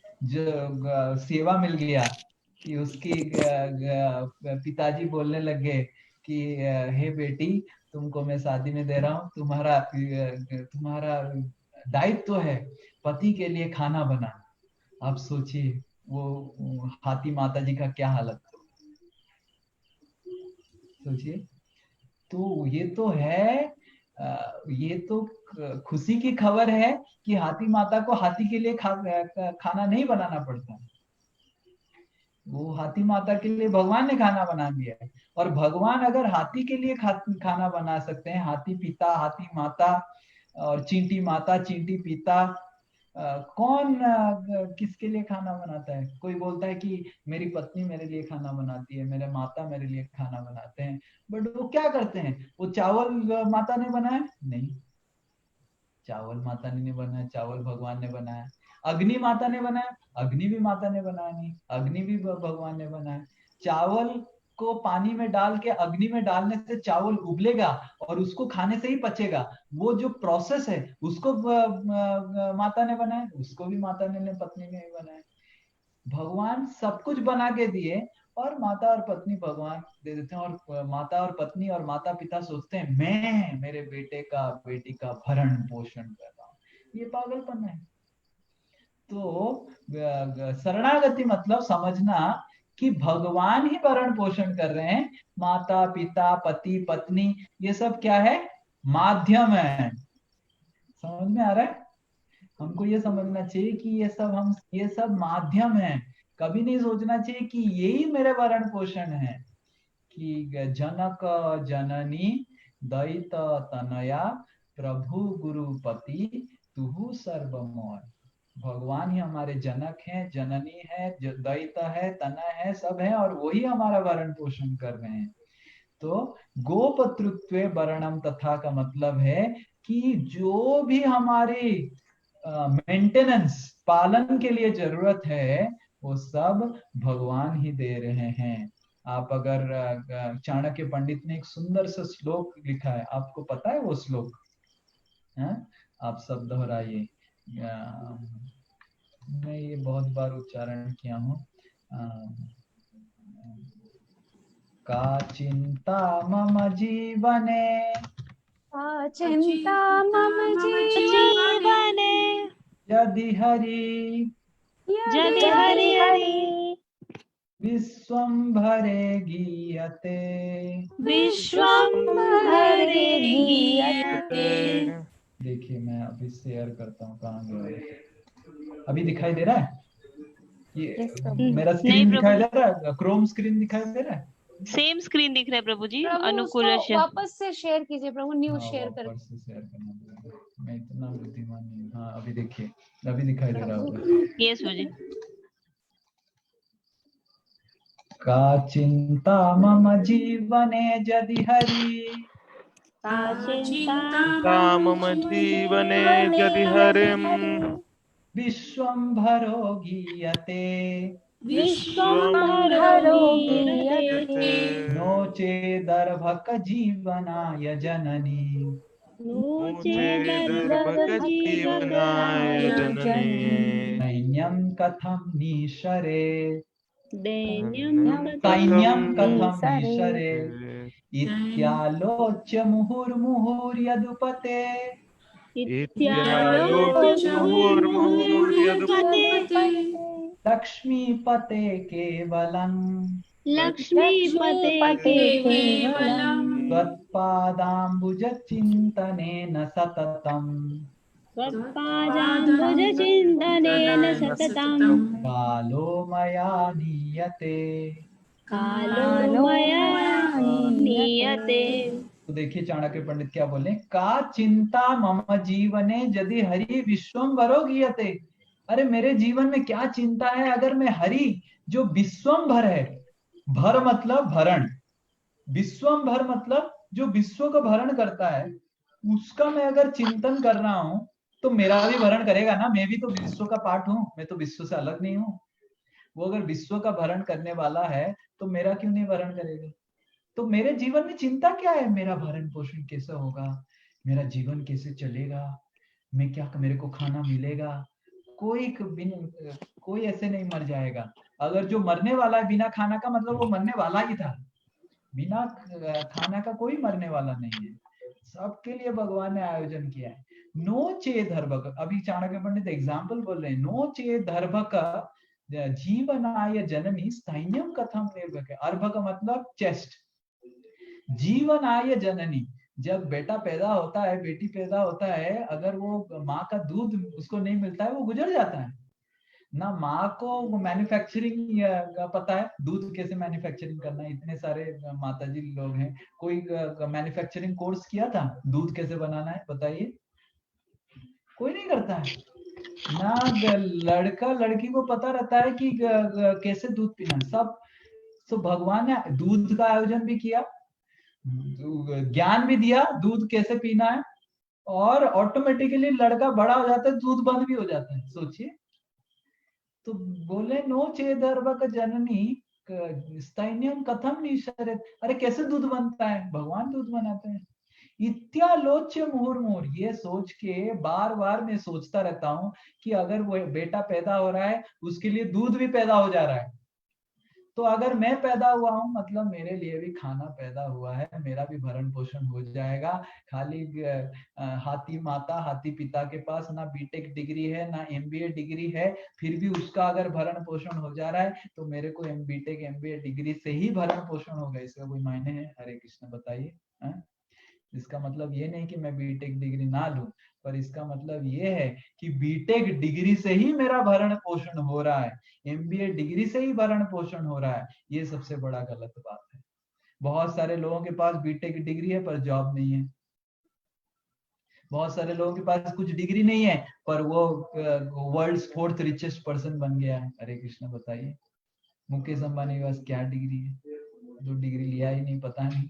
सेवा मिल गया कि उसकी पिताजी बोलने लगे कि हे बेटी, तुमको मैं शादी में दे रहा हूँ, तुम्हारा दायित्व है पति के लिए खाना बनाना। आप सोचिए वो हाथी माता जी का क्या हालत हो, सोचिए। तो ये तो खुशी की खबर है कि हाथी माता को हाथी के लिए खाना नहीं बनाना पड़ता। वो हाथी माता के लिए भगवान ने खाना बना दिया है। और भगवान अगर हाथी के लिए खाना बना सकते हैं, हाथी पिता, हाथी माता और चींटी माता, चींटी पिता, कौन किसके लिए खाना बनाता है? कोई बोलता है कि मेरी पत्नी मेरे लिए खाना बनाती है, मेरे माता मेरे लिए खाना बनाते हैं, बट वो क्या करते हैं? वो चावल माता ने बनाया? नहीं, चावल माता ने नहीं बनाया, चावल भगवान ने बनाया। अग्नि माता ने बनाया? अग्नि भी माता ने बनाया नहीं, अग्नि भी भगवान ने बनाया। चावल को पानी में डाल के अग्नि में डालने से चावल उबलेगा और उसको खाने से ही पचेगा। वो जो प्रोसेस है उसको माता ने बनाया, उसको भी माता ने पत्नी ने ही बनाया। भगवान सब कुछ बना के दिए और माता और पत्नी भगवान दे देते हैं। और माता और पत्नी और माता पिता सोचते हैं मैं मेरे बेटे का बेटी का भरण पोषण कर रहा हूँ। ये पागलपन है। तो शरणागति मतलब समझना कि भगवान ही भरण पोषण कर रहे हैं। माता पिता पति पत्नी ये सब क्या है? माध्यम है। समझ में आ रहा है? हमको ये समझना चाहिए कि ये सब माध्यम है। कभी नहीं सोचना चाहिए कि यही मेरे भरण पोषण है। कि जनक जननी दैत तनया प्रभु गुरुपति तुहु सर्वमोय। भगवान ही हमारे जनक हैं, जननी है, दैत है, तना है, सब है और वही हमारा भरण पोषण कर रहे हैं। तो गोपतृत्वे वर्णम तथा का मतलब है कि जो भी हमारी मेंटेनेंस पालन के लिए जरूरत है वो सब भगवान ही दे रहे हैं। आप अगर चाणक्य पंडित ने एक सुंदर सा श्लोक लिखा है, आपको पता है वो श्लोक? है? आप सब दोहराइए। मैं ये बहुत बार उच्चारण किया हूँ। का चिंता मम जीवने, चिंता मम जीवने यदि हरि विश्वम्भरे गीयते। देखिए मैं अभी शेयर करता हूँ, कहाँ गया? अभी दिखाई दे रहा है? ये मेरा स्क्रीन दिखाई दे रहा है? क्रोम स्क्रीन दिखाई दे रहा है? सेम स्क्रीन दिख रहा है प्रभु जी। प्रभु अनुकूल उसको वापस से शेयर कीजिए प्रभु, न्यू शेयर कर। वापस से शेयर करना पड़ेगा, मैं इतना बुद्धिमान नहीं हूँ। हाँ अभी देखिए, अभी दिखाई दे रहा होगा। यस प्रभु जी। का चिंता मम जीवने यदि हरि, मम जीवने यदि हरिं विश्वम्भरो गीयते, नो चेदर्भक जीवनाय जननी, दैन्यं कथं नीशरे, दैन्यं कथं नीशरे, इत्यालोच्य मुहुर्मुहुर्यदुपते, लक्ष्मीपते केवलं, त्वत्पादाम्बुजचिन्तनेन सततम्, कालो मया नीयते। तो देखिए चाणक्य पंडित क्या बोले, का चिंता मम जीवने यदि हरि विश्वम्भरो गीयते। अरे मेरे जीवन में क्या चिंता है अगर मैं हरि जो विश्वम्भर है, भर मतलब भरण, विश्वम्भर मतलब जो विश्व का भरण करता है, उसका मैं अगर चिंतन कर रहा हूं तो मेरा भी भरण करेगा ना। मैं भी तो विश्व का पार्ट हूं, मैं तो विश्व से अलग नहीं हूं। वो अगर विश्व का भरण करने वाला है तो मेरा क्यों नहीं भरण करेगा? तो मेरे जीवन में चिंता क्या है? मेरा भरण पोषण कैसे होगा, मेरा जीवन कैसे चलेगा, मैं क्या, मेरे को खाना मिलेगा? कोई ऐसे नहीं मर जाएगा। अगर जो मरने वाला है बिना खाना का, मतलब वो मरने वाला ही था। बिना खाना का कोई मरने वाला नहीं है, सबके लिए भगवान ने आयोजन किया है। नो चेद अर्भक, अभी चाणक्य पंडित एग्जाम्पल बोल रहे हैं, नो चेद अर्भक जीवनाय जननी स्थैन्यम कथम निर्भक। अर्भक मतलब चेस्ट, जीवनाय जननी, जब बेटा पैदा होता है, बेटी पैदा होता है, अगर वो माँ का दूध उसको नहीं मिलता है वो गुजर जाता है ना। माँ को मैन्युफैक्चरिंग पता है, दूध कैसे मैन्युफैक्चरिंग करना है। इतने सारे माताजी लोग हैं, कोई मैन्युफैक्चरिंग कोर्स किया था दूध कैसे बनाना है? बताइए, कोई नहीं करता है ना। लड़का लड़की को पता रहता है कि कैसे दूध पीना, सब। तो भगवान ने दूध का आयोजन भी किया, ज्ञान भी दिया दूध कैसे पीना है, और ऑटोमेटिकली लड़का बड़ा हो जाता है, दूध बंद भी हो जाता है। सोचिए। तो बोले नो चेदर्भक जननी स्थैन्यम कथम निशरेत। अरे कैसे दूध बनता है? भगवान दूध बनाते हैं। इत्यालोच्य मुहुर्मुहुर, ये सोच के बार बार मैं सोचता रहता हूँ कि अगर वो बेटा पैदा हो रहा है उसके लिए दूध भी पैदा हो जा रहा है, तो अगर मैं पैदा हुआ हूं मतलब मेरे लिए भी खाना पैदा हुआ है, मेरा भी भरण पोषण हो जाएगा। खाली हाथी माता हाथी पिता के पास ना बीटेक डिग्री है ना एमबीए डिग्री है, फिर भी उसका अगर भरण पोषण हो जा रहा है तो मेरे को बीटेक एमबीए डिग्री से ही भरण पोषण होगा। इसका कोई मायने है? हरे कृष्ण बताइए। इसका मतलब ये नहीं कि मैं बीटेक डिग्री ना लूं, पर इसका मतलब ये है कि बीटेक डिग्री से ही मेरा भरण पोषण हो रहा है, एमबीए डिग्री से ही भरण पोषण हो रहा है। ये सबसे बड़ा गलत बात है। बहुत सारे लोगों के पास बीटेक डिग्री है पर जॉब नहीं है, बहुत सारे लोगों के पास कुछ डिग्री नहीं है पर वो वर्ल्ड 4th रिचेस्ट पर्सन बन गया है। हरे कृष्ण बताइए, मुकेश अंबानी के पास क्या डिग्री है? जो डिग्री लिया ही नहीं पता नहीं।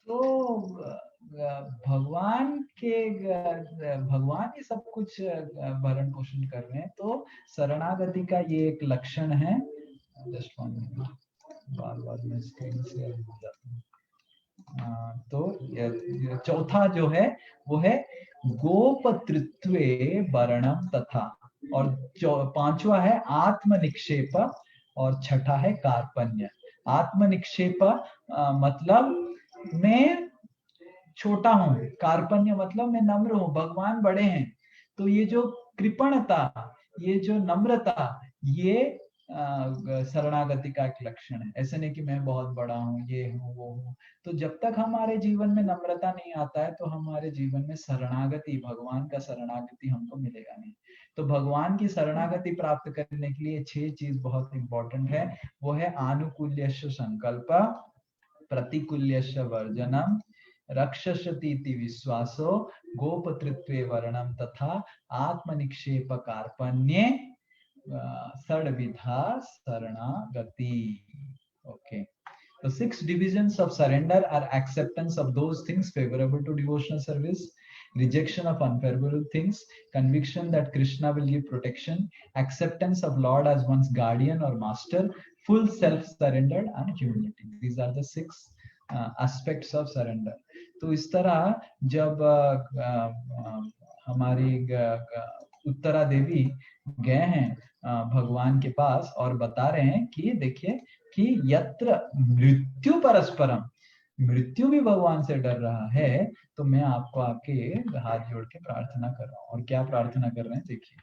तो भगवान ही सब कुछ भरण पोषण कर रहे हैं। तो शरणागति का ये एक लक्षण है। जस्ट बार मैं स्क्रीन शेयर हो जाता हूँ। तो चौथा जो है वो है गोपतृत्वे वर्णम तथा, और पांचवा है आत्मनिक्षेप, और छठा है कार्पण्य। आत्मनिक्षेप मतलब मैं छोटा हूँ, कार्पण्य मतलब मैं नम्र हूँ, भगवान बड़े हैं। तो ये जो कृपणता, ये जो नम्रता, ये शरणागति का एक लक्षण है। ऐसे नहीं कि मैं बहुत बड़ा हूँ, ये हूँ वो हूँ। तो जब तक हमारे जीवन में नम्रता नहीं आता है तो हमारे जीवन में शरणागति, भगवान का शरणागति हमको मिलेगा नहीं। तो भगवान की शरणागति प्राप्त करने के लिए 6 चीज बहुत इंपॉर्टेंट है। वो है आनुकूल्यस्य संकल्प, प्रतिकूल्यस्य वर्जनम, रक्षसतीति विश्वासो, गोपतृत्वे वर्णम तथा आत्मनिक्षेप कार्पण्ये षड्विधा शरणागति। Okay. The 6 divisions of surrender are acceptance of those things favorable to devotional service, rejection of unfavorable things, conviction that Krishna will give protection, acceptance of Lord as one's guardian or master, full self-surrender, and humility. These are the 6 aspects of surrender. तो इस तरह जब हमारी उत्तरा देवी गए हैं भगवान के पास और बता रहे हैं कि देखिए कि यत्र मृत्यु परस्परम, मृत्यु भी भगवान से डर रहा है, तो मैं आपको आपके हाथ जोड़ के प्रार्थना कर रहा हूँ। और क्या प्रार्थना कर रहे हैं देखिए,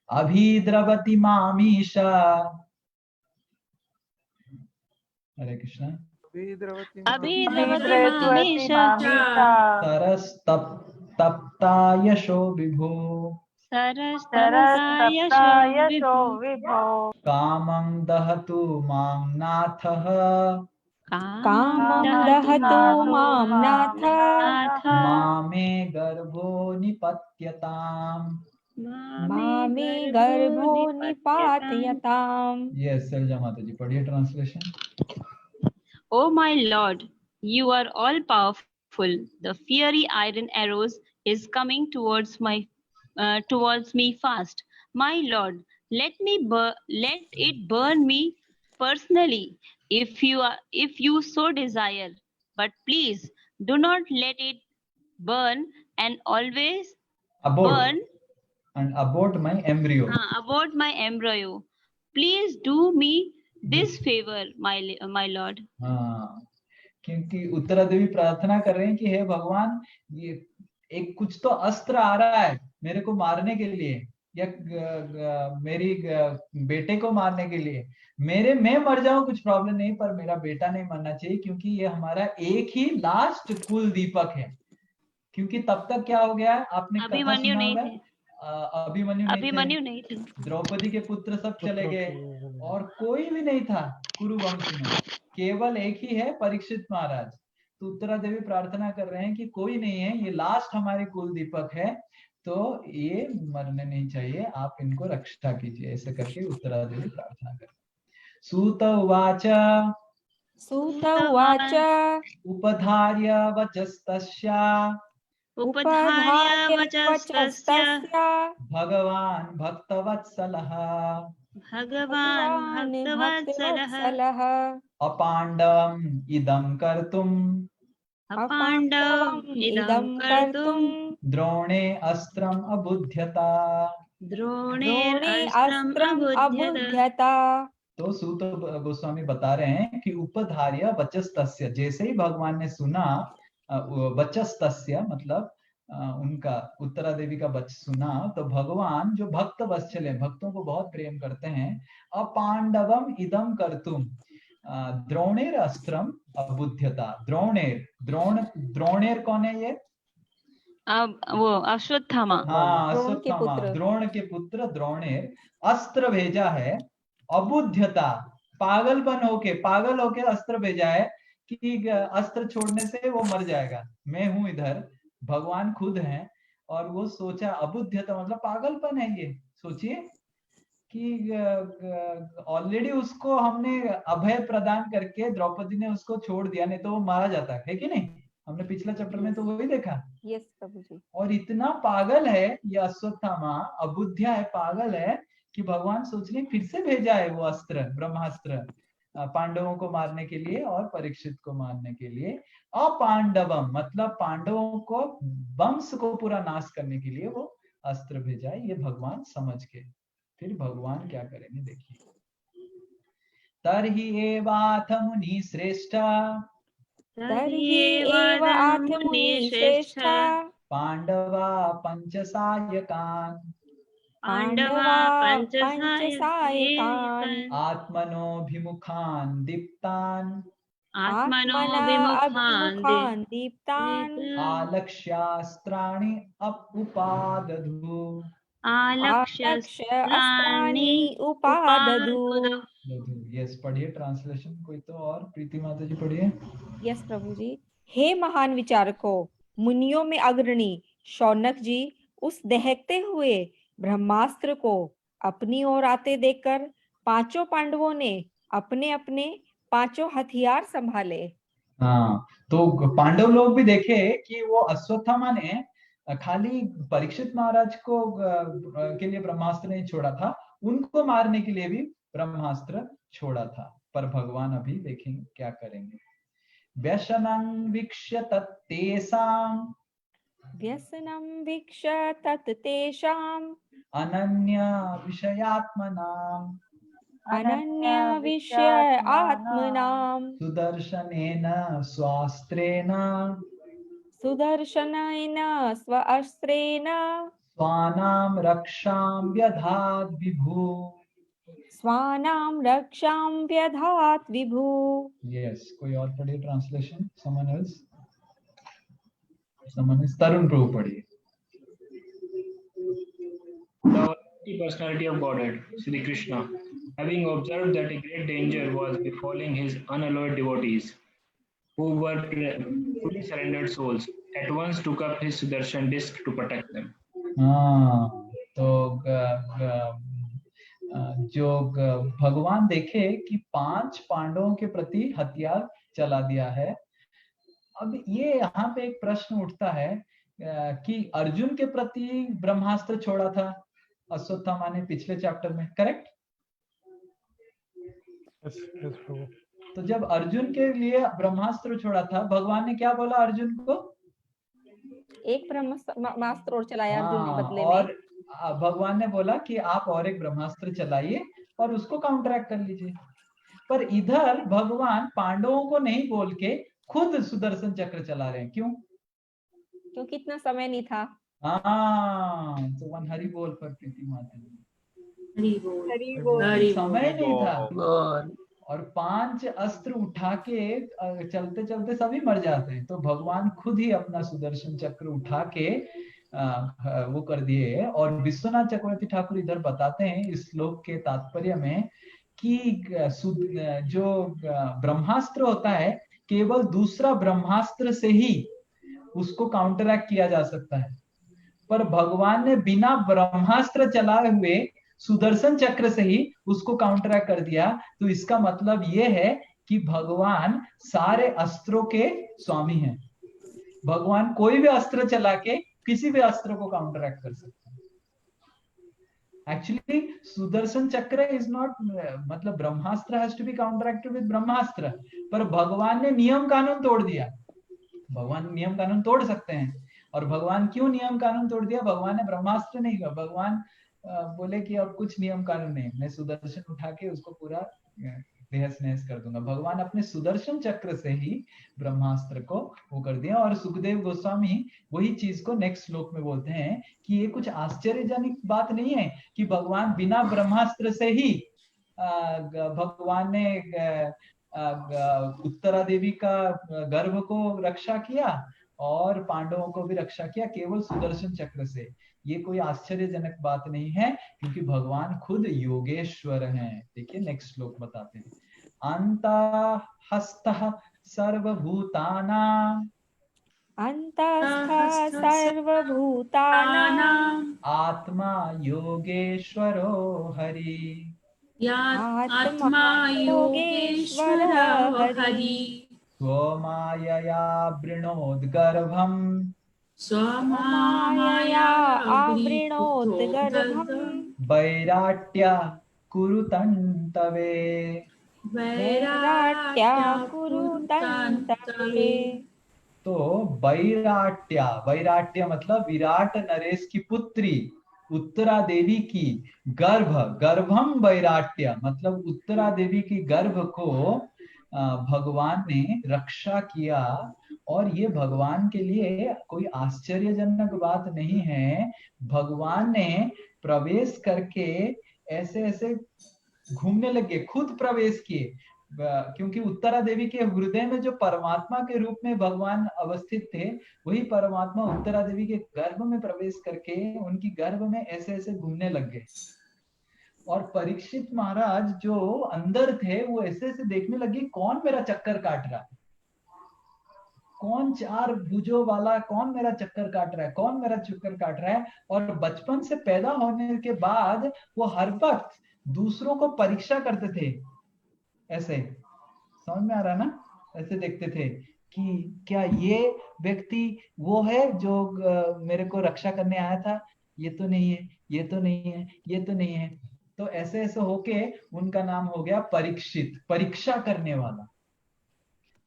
अभिद्रवति मामीशा, हरे कृष्णा, सरस्तप्ता यशो विभो, कामं दहतु मां नाथः, मामे गर्भो निपत्यताम्, यस सलजा माता जी पढ़िए translation. O my Lord, you are all powerful. The fiery iron arrows is coming towards me fast. My Lord, let it burn me personally if you so desire. But please do not let it burn and always burn and abort my embryo. Abort my embryo. Please do me this favor, my Lord. हाँ, क्योंकि उत्तरा देवी प्रार्थना कर रहे हैं कि हे भगवान, ये एक कुछ तो अस्त्र आ रहा है मेरे को मारने के लिए, या मेरी बेटे को मारने के लिए। मैं मर जाऊं कुछ प्रॉब्लम नहीं, पर मेरा बेटा नहीं मरना चाहिए, क्योंकि ये हमारा एक ही लास्ट कुल दीपक है। क्योंकि तब तक क्या हो गया, आपने अभिमन्यु नहीं थे, अभिमन्यु नहीं थे, द्रौपदी के पुत्र सब चले गए और कोई भी नहीं था कुरुवंश में, केवल एक ही है, परीक्षित महाराज। तो उत्तरा देवी प्रार्थना कर रहे हैं कि कोई नहीं है, ये लास्ट हमारे कुल दीपक है, तो ये मरने नहीं चाहिए, आप इनको रक्षा कीजिए। ऐसे करके उत्तरा देवी प्रार्थना कर। सूत उवाच उपधार्य वचस्तस्या भगवान भक्तवत्सलः अपांडवम् इदं कर्तुम् द्रोणे अस्त्रम् अबुध्यता। तो सूत गोस्वामी बता रहे हैं कि उपधार्य वचस्तस्य, जैसे ही भगवान ने सुना, वचस्तस्य मतलब उनका, उत्तरा देवी का वचन सुना, तो भगवान जो भक्त वत्सल है, भक्तों को बहुत प्रेम करते हैं, अपांडवम इदम कर्तुम द्रोणेर अस्त्रम अबुध्यता। द्रोणेर कौन है ये? वो अश्वत्थामा। हाँ, अश्वत्थामा, द्रोण के पुत्र द्रोणेर अस्त्र भेजा है, अबुध्यता पागल होके अस्त्र भेजा है कि अस्त्र छोड़ने से वो मर जाएगा। मैं हूं इधर, भगवान खुद हैं, और वो सोचा, अबुध्यता मतलब पागलपन है ये। सोचिए कि ऑलरेडी उसको हमने अभय प्रदान करके द्रौपदी ने उसको छोड़ दिया, नहीं तो वो मारा जाता है कि नहीं? हमने पिछला चैप्टर में तो वही देखा। यस प्रभु जी। और इतना पागल है ये अश्वत्थामा, अबुद्धिया है, पागल है कि भगवान सोच रहे फिर से भेजा है वो अस्त्र, ब्रह्मास्त्र, पांडवों को मारने के लिए और परीक्षित को मारने के लिए। अपांडवम मतलब पांडवों को वंश को पूरा नाश करने के लिए वो अस्त्र भेजा है, ये भगवान समझ के। फिर भगवान क्या करेंगे देखिए। तर्हि एवाथ मुनि श्रेष्ठा, पांडवा पंचसायकान्, आत्मनोभिमुखान् दीप्तान्, आलक्ष्यास्त्राणि उपादधु। यस, पढ़िए ट्रांसलेशन कोई तो और। प्रीति माता जी पढ़िए। यस प्रभु जी। हे महान विचारकों, मुनियों में अग्रणी शौनक जी उस दहकते हुए ब्रह्मास्त्र को अपनी ओर आते देखकर पांचों पांडवों ने अपने अपने पांचों हथियार संभाले। हाँ, तो पांडव लोग भी देखे कि वो अश्वत्थामा ने खाली परीक्षित महाराज को के लिए ब्रह्मास्त्र नहीं छोड़ा था, उनको मारने के लिए भी ब्रह्मास्त्र छोड़ा था। पर भगवान अभी देखेंगे क्या करेंगे। व्यसनं वीक्ष्य तत्तेषां, अनन्य विषयात्मनां, सुदर्शनेन स्वास्त्रेण, स्वानां रक्षां व्यधात् विभु। यस, कोई और पढ़िए ट्रांसलेशन। समवन एल्स तरुण प्रभु पढ़िए। The personality of Godhead, Sri Krishna, having observed that a great danger was befalling his unalloyed devotees, who were fully surrendered souls, at once took up his Sudarshan disc to protect them. तो जो भगवान देखे कि 5 पांडवों के प्रति हथियार चला दिया है। अब ये यहाँ पे एक प्रश्न उठता है कि अर्जुन के प्रति ब्रह्मास्त्र छोड़ा था अश्वत्थामा ने पिछले चैप्टर में, करेक्ट? तो जब अर्जुन के लिए ब्रह्मास्त्र छोड़ा था, भगवान ने क्या बोला अर्जुन को? एक ब्रह्मास्त्र और चलाया अर्जुन ने बदले में। और भगवान ने बोला कि आप और एक ब्रह्मास्त्र चलाइए और उसको काउंटरैक्ट कर लीजिए। पर इधर भगवान पांडवों को नहीं बोल के खुद सुदर्शन चक्र चला रहे हैं। क्यों? क्योंकि इतना समय नहीं था। तो वन हरि बोल पर प्रीति माता जी, समय नहीं था। और 5 अस्त्र उठा के चलते चलते सभी मर जाते हैं। तो भगवान खुद ही अपना सुदर्शन चक्र उठा के वो कर दिए। और विश्वनाथ चक्रवर्ती ठाकुर इधर बताते हैं इस श्लोक के तात्पर्य में कि जो ब्रह्मास्त्र होता है केवल दूसरा ब्रह्मास्त्र से ही उसको काउंटरैक्ट किया जा सकता है। पर भगवान ने बिना ब्रह्मास्त्र चलाए हुए सुदर्शन चक्र से ही उसको काउंटरैक्ट कर दिया। तो इसका मतलब ये है कि भगवान सारे अस्त्रों के स्वामी हैं। भगवान कोई भी अस्त्र चला के किसी भी अस्त्र को काउंटरैक्ट कर सकते हैं। एक्चुअली सुदर्शन चक्र इज नॉट, मतलब ब्रह्मास्त्र हैज टू बी काउंटरैक्टेड विद ब्रह्मास्त्र, पर भगवान ने नियम कानून तोड़ दिया। भगवान नियम कानून तोड़ सकते हैं। और भगवान क्यों नियम कानून तोड़ दिया? भगवान ने ब्रह्मास्त्र नहीं किया। भगवान बोले कि अब कुछ नियम कानून नहीं, मैं सुदर्शन उठा के उसको पूरा तहस नहस कर दूंगा। भगवान अपने सुदर्शन चक्र से ही ब्रह्मास्त्र को वो कर दिया। और सुखदेव गोस्वामी वही चीज को नेक्स्ट श्लोक में बोलते हैं कि ये कुछ आश्चर्यजनक बात नहीं है कि भगवान बिना ब्रह्मास्त्र से ही भगवान ने उत्तरा देवी का गर्भ को रक्षा किया और पांडवों को भी रक्षा किया केवल सुदर्शन चक्र से। ये कोई आश्चर्यजनक बात नहीं है क्योंकि भगवान खुद योगेश्वर हैं। देखिए नेक्स्ट श्लोक बताते हैं। अंतः हस्तः सर्वभूतानां, अंतस्थ सर्वभूतानां आत्मा योगेश्वरो हरि। आत्मा योगेश्वर हरि स्वमायया वृणोद्गर्भम् स्वमायया आवृणोद्गर्भम् वैराट्या कुरुतन्तवे। वैराट्या कुरुतन्तवे। तो वैराट्या, वैराट्य मतलब विराट नरेश की पुत्री उत्तरा देवी की गर्भ, गर्भम वैराट्य मतलब उत्तरा देवी की गर्भ को भगवान ने रक्षा किया। और ये भगवान के लिए कोई आश्चर्यजनक बात नहीं है। भगवान ने प्रवेश करके ऐसे ऐसे घूमने लगे, खुद प्रवेश किए, क्योंकि उत्तरा देवी के हृदय में जो परमात्मा के रूप में भगवान अवस्थित थे, वही परमात्मा उत्तरा देवी के गर्भ में प्रवेश करके उनकी गर्भ में ऐसे ऐसे घूमने लग गए। और परीक्षित महाराज जो अंदर थे वो ऐसे ऐसे देखने लगे, कौन मेरा चक्कर काट रहा है, कौन चार भुजों वाला, कौन मेरा चक्कर काट रहा है, कौन मेरा चक्कर काट रहा है। और बचपन से पैदा होने के बाद वो हर वक्त दूसरों को परीक्षा करते थे। ऐसे समझ में आ रहा ना, ऐसे देखते थे कि क्या ये व्यक्ति वो है जो मेरे को रक्षा करने आया था, ये तो नहीं है, ये तो नहीं है, ये तो नहीं है। तो ऐसे ऐसे होके उनका नाम हो गया परीक्षित, परीक्षा करने वाला।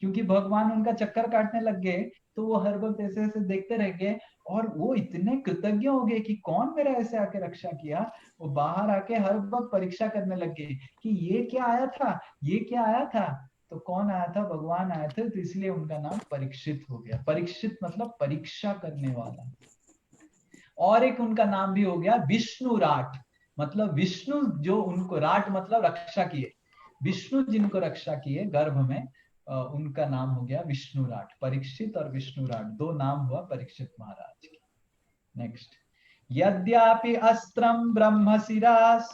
क्योंकि भगवान उनका चक्कर काटने लग गए तो वो हर वक्त ऐसे ऐसे देखते रह गए और वो इतने कृतज्ञ हो गए कि कौन मेरा ऐसे आके रक्षा किया। वो बाहर आके हर वक्त परीक्षा करने लग गए कि ये क्या आया था, ये क्या आया था। तो कौन आया था, भगवान आया था, तो इसलिए उनका नाम परीक्षित हो गया। परीक्षित मतलब परीक्षा करने वाला। और एक उनका नाम भी हो गया विष्णु राट, मतलब विष्णु जो उनको, राट मतलब रक्षा किए, विष्णु जिनको रक्षा किए गर्भ में, उनका नाम हो गया विष्णु राट। परीक्षित और विष्णु राट दो नाम हुआ परीक्षित महाराज के। नेक्स्ट, यद्यापि अस्त्रम ब्रह्मशिरास,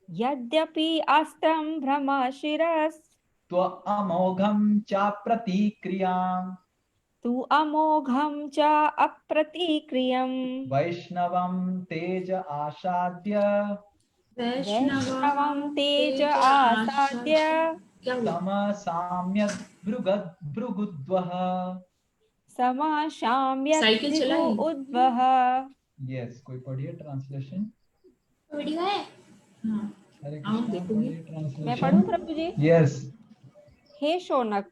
यद्यपि अस्त्रं ब्रह्मशिरस् तो अमोघम चा प्रतिक्रियाम, तु अमोघं च अप्रतिक्रियम् वैष्णवम तेज आसाद्य, वैष्णवं तेज आसाद्य समसाम्य भृगुद्वः, समाशाम्यत् साइकिल चलाई। उद्वह। यस, कोई पढ़िए ट्रांसलेशन। वीडियो है। हरे आओ कृष्णा, देखोगे। पढ़िए ट्रांसलेशन। मैं पढ़ूं प्रभु जी? यस। हे शौनक,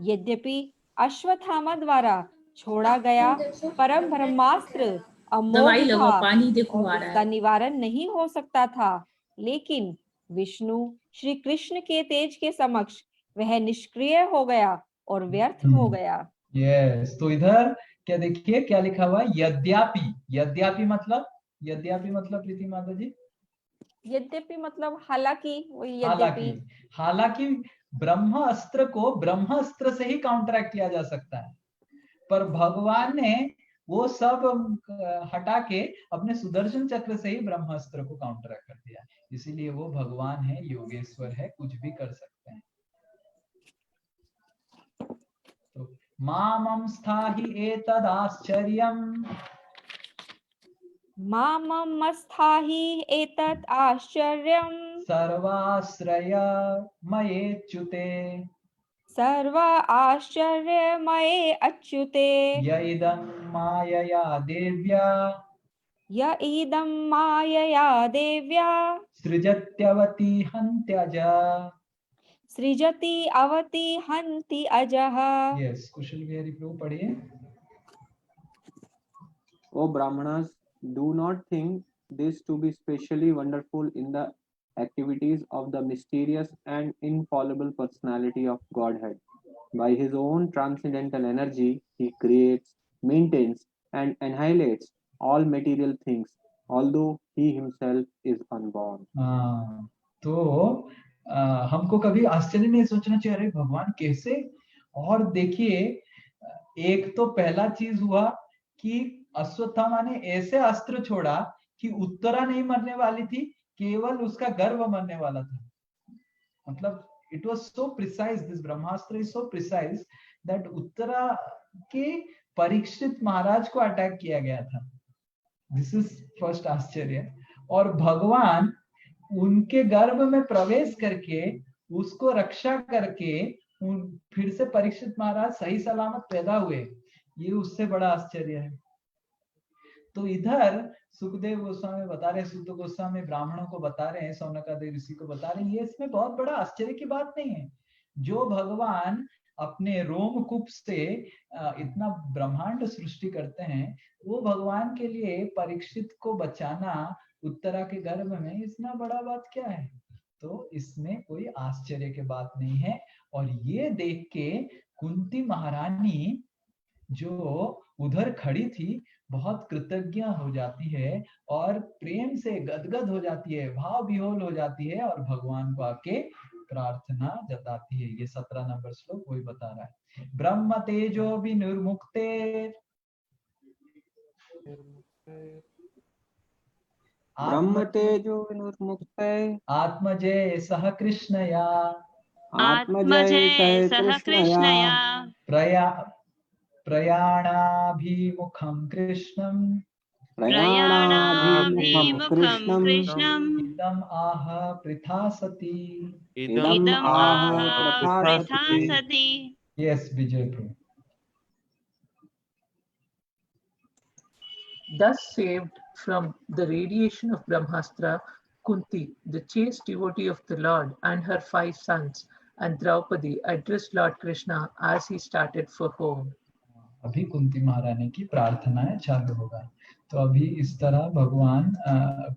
यद्यपि अश्वत्थामा द्वारा छोड़ा गया परम ब्रह्मास्त्र अमोघ दवाई लगाओ, था पानी देखो और आ रहा उसका है। निवारण नहीं हो सकता था, लेकिन विष्णु श्री कृष्ण के तेज के समक्ष वह निष्क्रिय हो गया और व्यर्थ हो गया। यस, तो इधर क्या देखिए क्या लिखा हुआ है, यद्यापि। यद्यापि मतलब, यद्यापि मतलब प्रीति माता जी, यद्यपि मतलब हालांकि, वही हालांकि। यद्यपि। हालांकि ब्रह्म अस्त्र को ब्रह्म अस्त्र से ही काउंटरैक्ट किया जा सकता है, पर भगवान ने वो सब हटा के अपने सुदर्शन चक्र से ही ब्रह्मास्त्र को काउंटरैक्ट कर दिया। इसीलिए वो भगवान है, योगेश्वर है, कुछ भी कर सकते हैं। तो मामं स्थाहि एतदाश्चर्यम्, मामं स्थाहि एतत् आश्चर्यम् सर्वाश्रय मयेच्युते, सर्व आश्चर्यमये अच्युते। य इदं मायया देव्या, य इदं मायया देव्या सृजत्यवति हन्त्यज। सृजति अवति हन्ति अजः। यस, कुशल बिहारी प्रभु पढ़िए। O Brahmanas, do not think this to be specially wonderful in the activities of the mysterious and infallible personality of Godhead. By his own transcendental energy, he creates, maintains, and annihilates all material things, although he himself is unborn. हाँ, तो हमको कभी आश्चर्य नहीं सोचना चाहिए, अरे भगवान कैसे। और देखिए, एक तो पहला चीज हुआ कि अश्वत्थामा ने ऐसे अस्त्र छोड़ा कि उत्तरा नहीं मरने वाली थी, केवल उसका गर्भ मरने वाला था। मतलब it was so precise, this Brahmastra is so precise that Uttara के परीक्षित महाराज को अटैक किया गया था। दिस इज फर्स्ट आश्चर्य। और भगवान उनके गर्भ में प्रवेश करके उसको रक्षा करके फिर से परीक्षित महाराज सही सलामत पैदा हुए, ये उससे बड़ा आश्चर्य है। तो इधर सुखदेव गोस्वामी बता रहे, सूत गोस्वामी ब्राह्मणों को बता रहे हैं, सौनकादि ऋषि को बता रहे हैं, ये इसमें बहुत बड़ा आश्चर्य की बात नहीं है। जो भगवान अपने रोमकूप से इतना ब्रह्मांड सृष्टि करते हैं, वो भगवान के लिए परीक्षित को बचाना उत्तरा के गर्भ में इतना बड़ा बात क्या है? तो इसमें कोई आश्चर्य की बात नहीं है। और ये देख के कुंती महारानी जो उधर खड़ी थी बहुत कृतज्ञ हो जाती है और प्रेम से गदगद हो जाती है, भाव विहोल हो जाती है और भगवान को आके प्रार्थना जताती है। ये 17 नंबर श्लोक वही बता रहा है। ब्रह्म तेजो विनिर्मुक्ते ब्रह्म तेजो विनिर्मुक्ते आत्मजय सह कृष्णया आत्मजय सह कृष्णया प्रयाणाभिमुखं कृष्णं प्रयाणाभिमुखं कृष्णम् इदम् आह पृथा सती। इदम् आह पृथा सती। Yes, Vijay Prabhu. Thus saved from the radiation of Brahmastra, Kunti, the chaste devotee of the Lord, and her 5 sons, and Draupadi addressed Lord Krishna as he started for home. अभी कुंती महारानी की प्रार्थनाएं चालू होगा। तो अभी इस तरह भगवान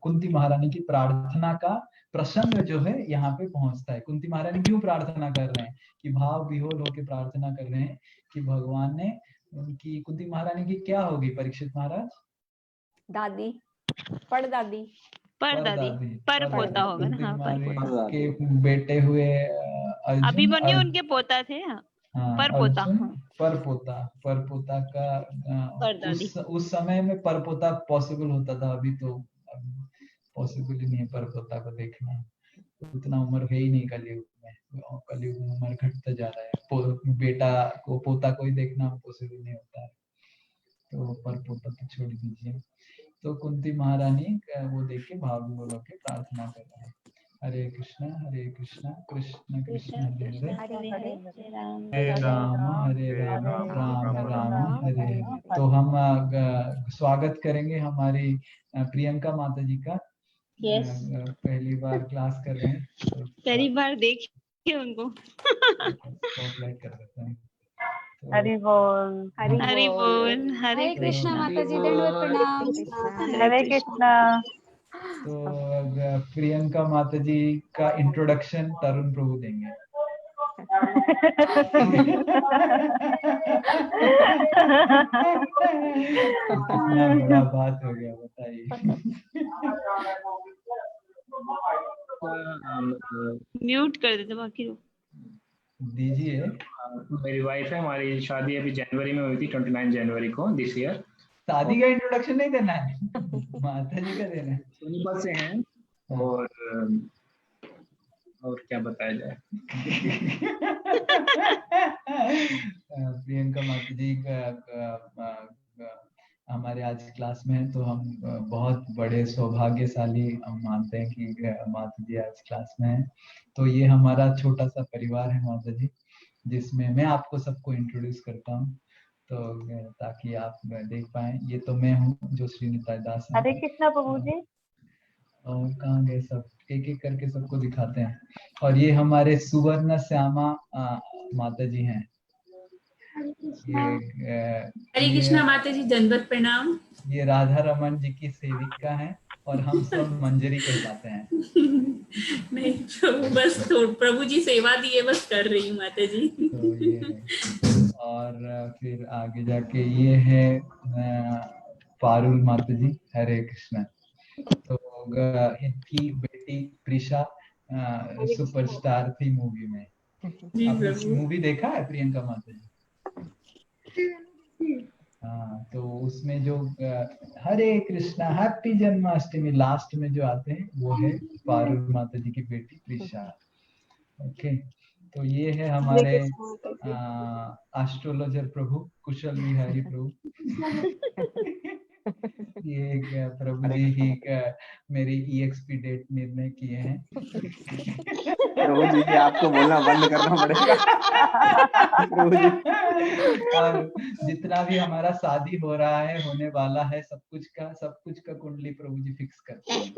कुंती महारानी की प्रार्थना का प्रसंग जो है यहाँ पे पहुंचता है। कुंती महारानी क्यों प्रार्थना कर रहे हैं? कि भाव विहोल होकर प्रार्थना कर रहे हैं कि भगवान ने उनकी, कुंती महारानी की क्या होगी परीक्षित महाराज? दादी, परदादी, परपोता होगा ना। हाँ, परपोता के बेटे हुए अभिमन्यु उनके पोता थे। परपोता, परपोता का उस समय में परपोता पॉसिबल होता था, अभी तो पॉसिबल ही नहीं है परपोता को देखना। उतना उम्र है ही नहीं कलयुग में। कलयुग में उम्र घटता जा रहा है, बेटा को पोता को ही देखना पॉसिबल नहीं होता है, तो परपोता तो छोड़ दीजिए। तो कुंती महारानी वो देख के भाव विभोर होकर प्रार्थना कर रहे हैं। हरे कृष्णा कृष्ण कृष्ण हरे हरे, हरे राम राम राम हरे हरे। तो हम स्वागत करेंगे हमारी प्रियंका माता जी का। पहली बार क्लास कर रहे हैं, तो पहली बार देखिए उनको। स्पॉटलाइट कर देते हैं। हरि बोल, हरि बोल, हरे कृष्णा माता जी, दंडवत प्रणाम। हरे कृष्णा। तो प्रियंका माता जी का इंट्रोडक्शन तरुण प्रभु देंगे। कितना बड़ा बात हो गया बताइए। म्यूट कर देते बाकी लोग। दीजिए। मेरी वाइफ है, हमारी शादी अभी जनवरी में हुई थी, 29 जनवरी को दिस ईयर। शादी का इंट्रोडक्शन नहीं देना है, माता जी का देना है। सोनीपत से हैं और क्या बताया जाए। प्रियंका माता जी हमारे आज क्लास में है, तो हम बहुत बड़े सौभाग्यशाली हम मानते हैं कि माता जी आज क्लास में है। तो ये हमारा छोटा सा परिवार है माता जी, जिसमें मैं आपको सबको इंट्रोड्यूस करता हूँ, तो ताकि आप देख पाए। ये तो मैं हूँ जो श्रीनिताई दास है। हरे कृष्णा प्रभु जी। और कहाँ गए सब, एक एक करके सबको दिखाते हैं। और ये हमारे सुवर्ण श्यामा माता जी हैं। हरे कृष्णा माता जी, दंडवत प्रणाम। ये राधा रमन जी की सेविका हैं और हम सब मंजरी कहलाते हैं। नहीं प्रभु, बस तो प्रभु जी सेवा दिए बस कर रही हूँ माता जी। तो ये है। और फिर आगे जाके ये है पारुल माता जी। हरे कृष्णा। तो इनकी बेटी प्रिशा सुपरस्टार थी मूवी में। आपने मूवी देखा है प्रियंका माता जी? हाँ, तो उसमें जो हरे कृष्णा हैप्पी जन्माष्टमी लास्ट में जो आते हैं वो है पारुल माता जी की बेटी प्रिशा। ओके, तो ये है हमारे एस्ट्रोलॉजर प्रभु कुशल विहारी प्रभु। ये एक प्रभु जी ही मेरी EXP डेट निर्णय किए हैं। प्रभु जी आपको बोलना बंद करना पड़ेगा। प्रभु जी और जितना भी हमारा शादी हो रहा है, होने वाला है, सब कुछ का कुंडली प्रभु जी फिक्स करते हैं।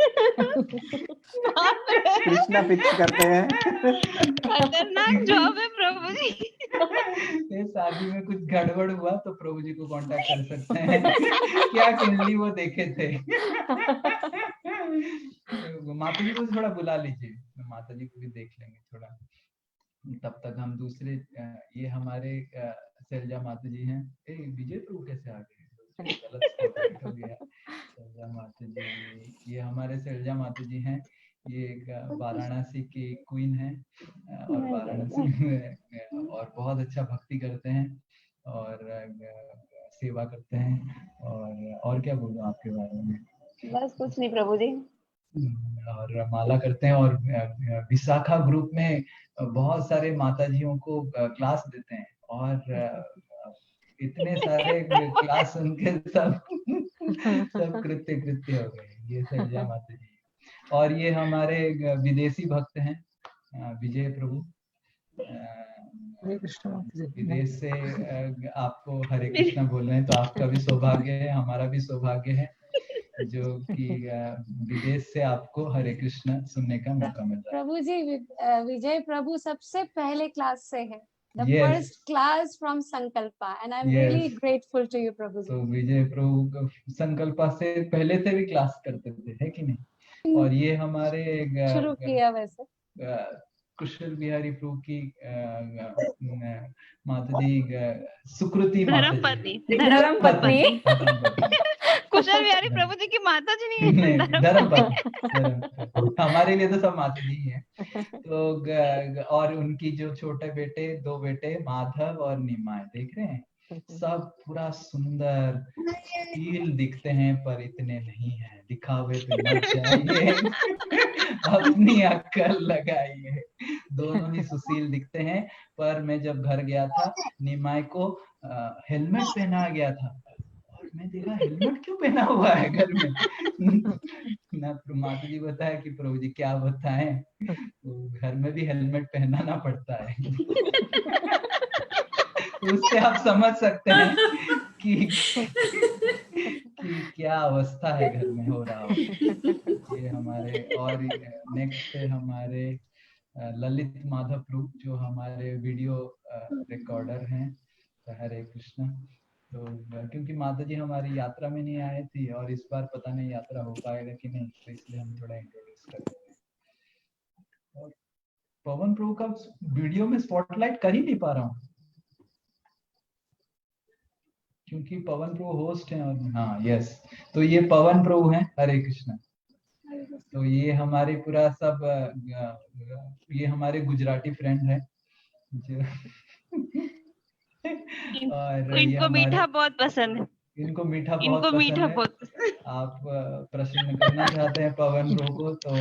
कृष्णा फिक्स करते हैं। खतरनाक जॉब है प्रभु जी। ये शादी में कुछ गड़बड़ हुआ तो प्रभु जी को कांटेक्ट कर सकते हैं। क्या कुंडली वो देखे थे। माता जी को थोड़ा बुला लीजिए, माता जी को भी देख लेंगे थोड़ा। तब तक हम दूसरे ये हमारे शैलजा माता जी हैं। विजय प्रभु कैसे आ गए? गलत हो गया। शैलजा माता जी, ये हमारे शैलजा माता जी हैं। ये एक वाराणसी की क्वीन है और वाराणसी में और बहुत अच्छा भक्ति करते हैं और सेवा करते हैं। और क्या बोलूं आपके बारे में? बस कुछ नहीं प्रभु जी। और माला करते हैं और विशाखा ग्रुप में बहुत सारे माताजियों को क्लास देते हैं और इतने सारे क्लास उनके सब कृत्य हो गए। ये शैलजा माता जी और ये हमारे विदेशी भक्त हैं विजय प्रभु। विदेश से आपको हरे कृष्णा बोल रहे हैं तो आपका भी सौभाग्य है, हमारा भी सौभाग्य है जो कि विदेश से आपको हरे कृष्णा सुनने का मौका मिल रहा है। प्रभु जी विजय प्रभु सबसे पहले क्लास से है। The Yes. first class from Sankalpa and I'm Yes. really grateful to you प्रभु जी। तो विजय प्रभु संकल्पा से पहले से भी क्लास करते थे, है कि नहीं? और ये हमारे शुरू किया वैसे कुशल बिहारी प्रभु की माता जी सुकृति माता जी, धर्मपत्नी। कुशल बिहारी प्रभु जी की माता जी नहीं है, धर्मपत्नी। हमारे लिए तो सब माता जी हैं। तो और उनकी जो छोटे बेटे, 2 बेटे माधव और निमाय, देख रहे हैं सब पूरा सुंदर शील दिखते हैं पर इतने नहीं है, दिखावे पे मत जाइए, अपनी अक्ल लगाइए। दोनों ही सुशील दिखते हैं। पर मैं जब घर गया था निमाय को हेलमेट पहना गया था और मैं देखा हेलमेट क्यों पहना हुआ है घर में। ना माता जी बताया कि प्रभु जी क्या बताएं, तो घर में भी हेलमेट पहनाना पड़ता है। उससे आप समझ सकते हैं कि क्या अवस्था है घर में हो रहा हो। ये हमारे और नेक्स्ट है हमारे ललित माधव प्रभु जो हमारे वीडियो रिकॉर्डर हैं। हरे कृष्णा। तो क्योंकि माता जी हमारी यात्रा में नहीं आए थी और इस बार पता नहीं यात्रा हो पाएगा कि नहीं, तो इसलिए हम थोड़ा इंट्रोड्यूस कर रहे हैं। और पवन प्रभु का वीडियो में स्पॉटलाइट कर ही नहीं पा रहा हूँ क्योंकि पवन प्रभु होस्ट हैं। और हाँ यस, तो ये पवन प्रभु हैं। हरे कृष्णा। तो ये हमारे पूरा सब ये हमारे गुजराती फ्रेंड हैं जो और इनको मीठा बहुत पसंद है। इनको मीठा बहुत पसंद है। आप प्रसन्न करना चाहते हैं पवन प्रभु को तो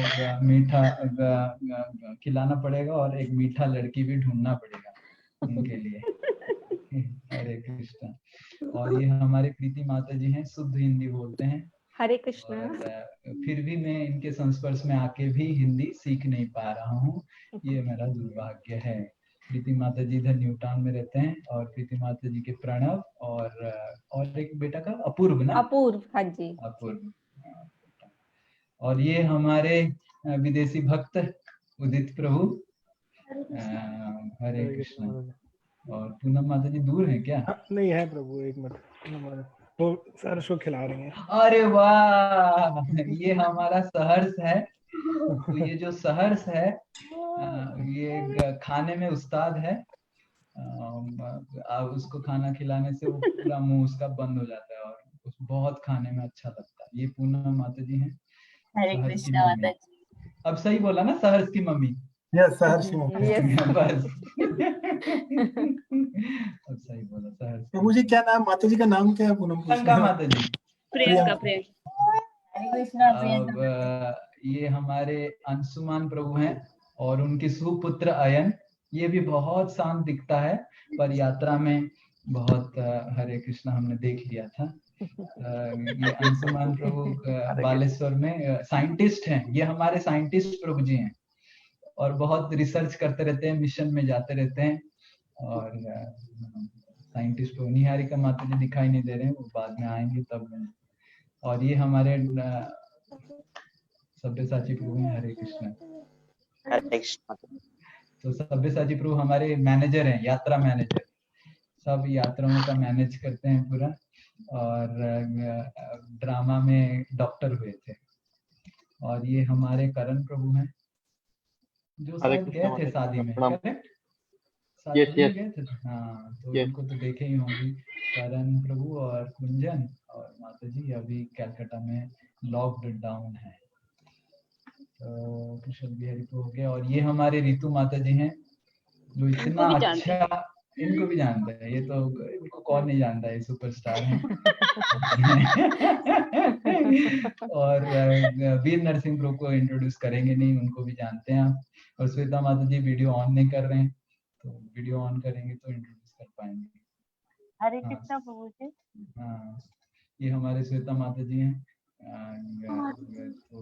मीठा खिलाना पड़ेगा और एक मीठा लड़की भी ढूंढना पड़ेगा उनके लिए। हरे कृष्णा। और ये हमारे प्रीति माता जी हैं, शुद्ध हिंदी बोलते हैं। हरे कृष्णा। फिर भी मैं इनके संस्पर्श में आके भी हिंदी सीख नहीं पा रहा हूँ, ये मेरा दुर्भाग्य है। प्रीति माता जी इधर न्यूटाउन में रहते हैं और प्रीति माता जी के प्रणव और एक बेटा का अपूर्व ना, अपूर्व। हाँ जी, अपूर्व। और ये हमारे विदेशी भक्त उदित प्रभु। हरे कृष्णा। और पूनम माता जी दूर है क्या? नहीं है प्रभु, एक मिनट, वो सरस को खिला रही हैं। अरे वाह, ये हमारा सहर्ष है। तो ये जो सहर्ष है ये खाने में उस्ताद है। उसको खाना खिलाने से वो पूरा मुंह उसका बंद हो जाता है और बहुत खाने में अच्छा लगता है। ये पूनम माता जी हैं। हरे कृष्णा माता जी। अब सही बोला ना, सहर्ष की मम्मी? यस, सहर्ष की मम्मी। बस अब सही बोला, सहर्ष। प्रभु जी क्या नाम, माता जी का नाम क्या है? पूनम प्रियंका माता जी। प्रियंका। अब ये हमारे अंशुमान प्रभु हैं और उनके सुपुत्र अयन। ये भी बहुत शांत दिखता है, पर यात्रा में बहुत हरे कृष्णा हमने देख लिया था। ये अंशुमान प्रभु बालेश्वर में साइंटिस्ट हैं, ये हमारे साइंटिस्ट प्रभु जी हैं और बहुत रिसर्च करते रहते हैं, मिशन में जाते रहते हैं। और साइंटिस्ट प्रभु निहारिका माता जी दिखाई नहीं दे रहे हैं, वो बाद में आएंगे तब। और ये हमारे सब्यसाची प्रभु हैं, हरे कृष्णा। तो सब्यसाची प्रभु हमारे मैनेजर हैं, यात्रा मैनेजर, सब यात्राओं का मैनेज करते हैं पूरा। और ड्रामा में डॉक्टर हुए थे। और ये हमारे करण प्रभु हैं, जो शायद गए थे शादी में, करेक्ट? शादी में गए थे। हाँ, तो उनको तो देखे ही होंगे, करण प्रभु और कुंजन और माता जी अभी कलकत्ता में लॉकड डाउन है। तो कुशल बिहारी को हो गया। और ये हमारे रितु माता जी हैं, जो इतना अच्छा, इनको भी जानते हैं, ये तो इनको कौन नहीं जानता है, सुपरस्टार हैं। और वीर नरसिंह प्रभु को इंट्रोड्यूस करेंगे नहीं, उनको भी जानते हैं आप। और श्वेता माता जी वीडियो ऑन नहीं कर रहे हैं, तो वीडियो ऑन करेंगे तो इंट्रोड्यूस कर पाएंगे। हरे कृष्णा प्रभु जी। हाँ, ये हमारे श्वेता माता जी हैं। तो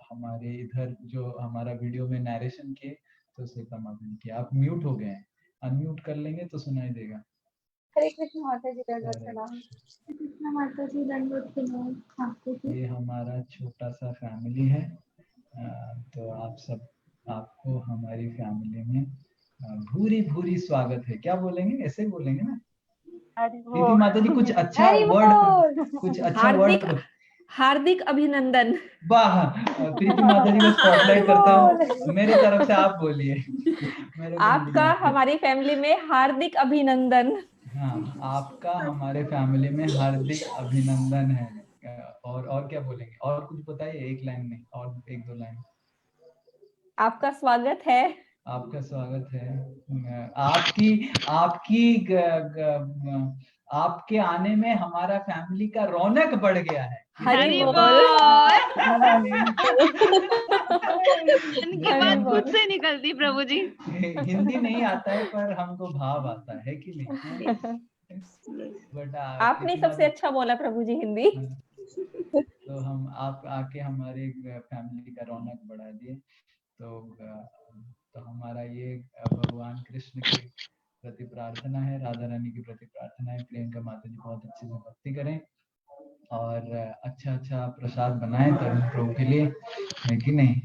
हमारे इधर जो हमारा वीडियो में नरेशन किए तो श्वेता माता जी की। आप म्यूट हो गए हैं, अनम्यूट कर लेंगे तो सुनाई देगा। हरे कृष्ण माता जी, दंडवत प्रणाम। हरे कृष्ण माता जी, दंडवत प्रणाम। ये हमारा छोटा सा फैमिली है। तो आपको हमारी फैमिली में भूरी भूरी स्वागत है। क्या बोलेंगे, ऐसे ही बोलेंगे ना? दीदी माता जी कुछ अच्छा वर्ड, कुछ अच्छा वर्ड। हार्दिक अभिनंदन। वाह, प्रीति माता जी को स्पॉटलाइट करता हूँ, मेरे तरफ से आप बोलिए। आपका हमारी फैमिली में हार्दिक अभिनंदन। हाँ, आपका हमारे फैमिली में हार्दिक अभिनंदन है। और क्या बोलेंगे? और कुछ बताइए, एक लाइन में, और एक दो लाइन। आपका स्वागत है। आपका स्वागत है। आपके आने में हमारा फैमिली का रौनक बढ़ गया है। हरि बोल। की बात खुद से निकलती प्रभु जी। हिंदी नहीं आता है पर हमको भाव आता है कि नहीं? बट आपने सबसे अच्छा बोला प्रभु जी हिंदी। तो हम आप आके हमारे फैमिली का रौनक बढ़ा दिए। तो हमारा ये भगवान कृष्ण के प्रति प्रार्थना है, राधा रानी की प्रति प्रार्थना है। प्रियंका माता जी बहुत अच्छे से भक्ति करें और अच्छा प्रसाद बनाएं तरुण प्रभु के लिए, है कि नहीं?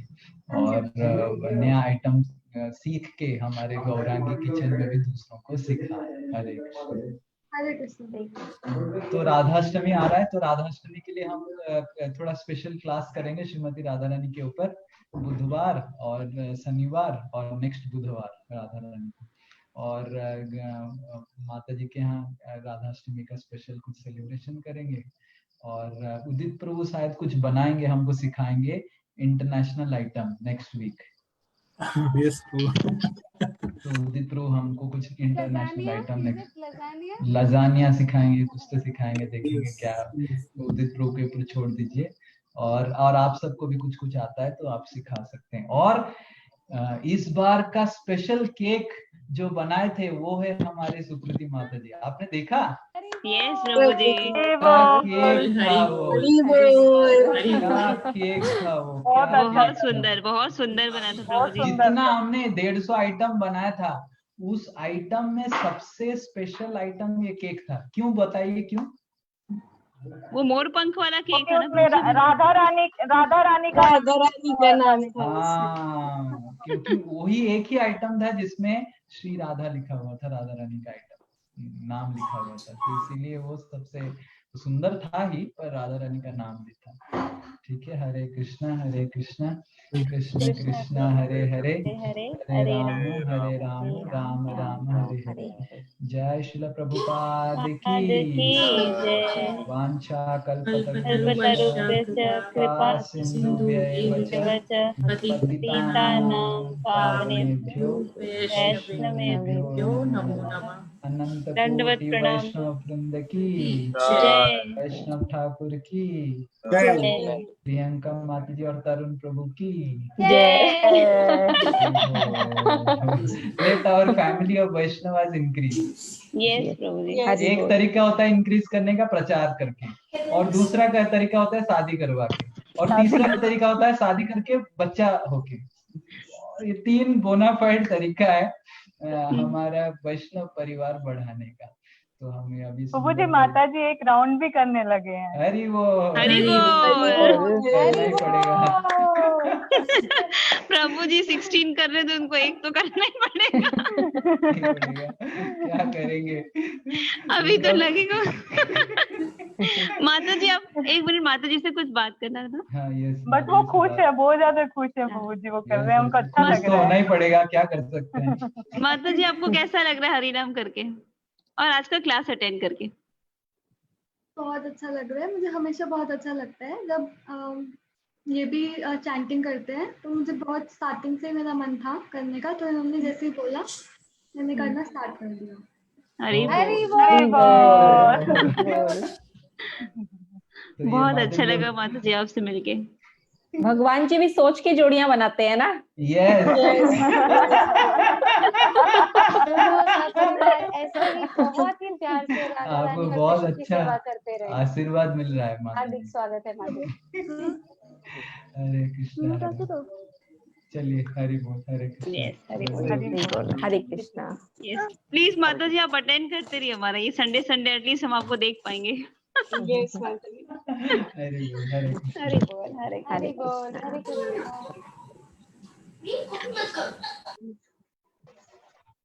और नया आइटम सीख के हमारे गौरांगी किचन में भी दूसरों को सिखाएं। हरे कृष्ण। हरे कृष्ण। तो राधाष्टमी आ रहा है, तो राधाष्टमी के लिए हम थोड़ा स्पेशल क्लास करेंगे श्रीमती राधा रानी के ऊपर, बुधवार और शनिवार और नेक्स्ट बुधवार राधा रानी को। और माता जी के यहाँ राधाष्टमी का स्पेशल कुछ सेलिब्रेशन करेंगे। और उदित प्रभु शायद कुछ बनाएंगे, हमको सिखाएंगे इंटरनेशनल आइटम नेक्स्ट वीक। तो उदित प्रभु हमको कुछ इंटरनेशनल आइटम लजानिया सिखाएंगे, कुछ तो सिखाएंगे, देखेंगे क्या। उदित प्रभु के ऊपर छोड़ दीजिए। और आप सबको भी कुछ कुछ आता है तो आप सिखा सकते हैं। और इस बार का स्पेशल केक जो बनाए थे वो है हमारे सुकृति माता जी। आपने देखा? यस प्रभु जी। केक था वो, बहुत सुंदर बना था प्रभु जी। जितना हमने 150 आइटम बनाया था, उस आइटम में सबसे स्पेशल आइटम ये केक था। क्यों बताइए क्यों? वो मोर पंख वाला केक है ना, राधा रानी का नाम। हाँ, क्योंकि वही एक ही आइटम था जिसमें श्री राधा लिखा हुआ था, राधा रानी का आइटम नाम लिखा हुआ था, तो इसीलिए वो सबसे सुंदर था ही, पर राधा रानी का नाम भी था। ठीक है, हरे कृष्णा कृष्ण कृष्ण हरे हरे, हरे राम राम राम हरे हरे। जय श्रील प्रभुपाद की जय। वांछा कल्पतरुभ्यश्च कृपा सिन्धुभ्यैव च पतितानां पावनेभ्यो वैष्णवेभ्यो नमो नमः। अनंत कोटि वैष्णव वृंद की जय। वैष्णव ठाकुर की जय। प्रियंका माता जी और तरुण प्रभु की let our family of Vaishnavas increase. Yes प्रभु जी। एक तरीका होता है इंक्रीज करने का प्रचार करके, और दूसरा का तरीका होता है शादी करवा के, और तीसरा तरीका होता है शादी करके बच्चा होके। ये 3 बोनाफाइड तरीका है हमारा वैष्णव परिवार बढ़ाने का। तो हमें अभी प्रभु जी माता जी एक राउंड भी करने लगे हैं। हरि वो प्रभु जी 16 कर रहे थे, उनको एक तो करना ही पड़ेगा। क्या करेंगे अभी तो लगेगा। माता जी आप एक मिनट, माता जी से कुछ बात करना था। हाँ, बट वो खुश है, बहुत ज्यादा खुश है प्रभु जी, वो कर रहे हैं, उनको अच्छा लग रहा है। होना ही पड़ेगा, क्या कर सकते हैं। माता जी आपको कैसा लग रहा है हरिनाम करके और आज का क्लास अटेंड करके? बहुत अच्छा लग रहा है मुझे, हमेशा बहुत अच्छा लगता है जब ये भी चैंटिंग करते हैं। तो मुझे बहुत स्टार्टिंग से मेरा मन था करने का, तो इन्होंने जैसे ही बोला मैंने करना स्टार्ट कर दिया। हरि बोल। बहुत अच्छा लगा माता जी आपसे मिलके। भगवान जी भी सोच के जोड़ियां बनाते हैं ना। यस ऐसे ही बहुत ही प्यार से राधा आपको रानी बहुत हर की अच्छा सेवा करते रहे। आशीर्वाद मिल रहा है माता हार्दिक स्वागत है माता जी। हरे कृष्णा। चलिए हरि बोल, हरे कृष्ण। यस हरि बोल, हरे कृष्णा। यस प्लीज माता जी आप अटेंड करते रहिए हमारा ये संडे एटलीस्ट हम आपको देख पाएंगे। यस माता जी। हरि बोल, हरे कृष्ण। हरि बोल, हरे कृष्ण।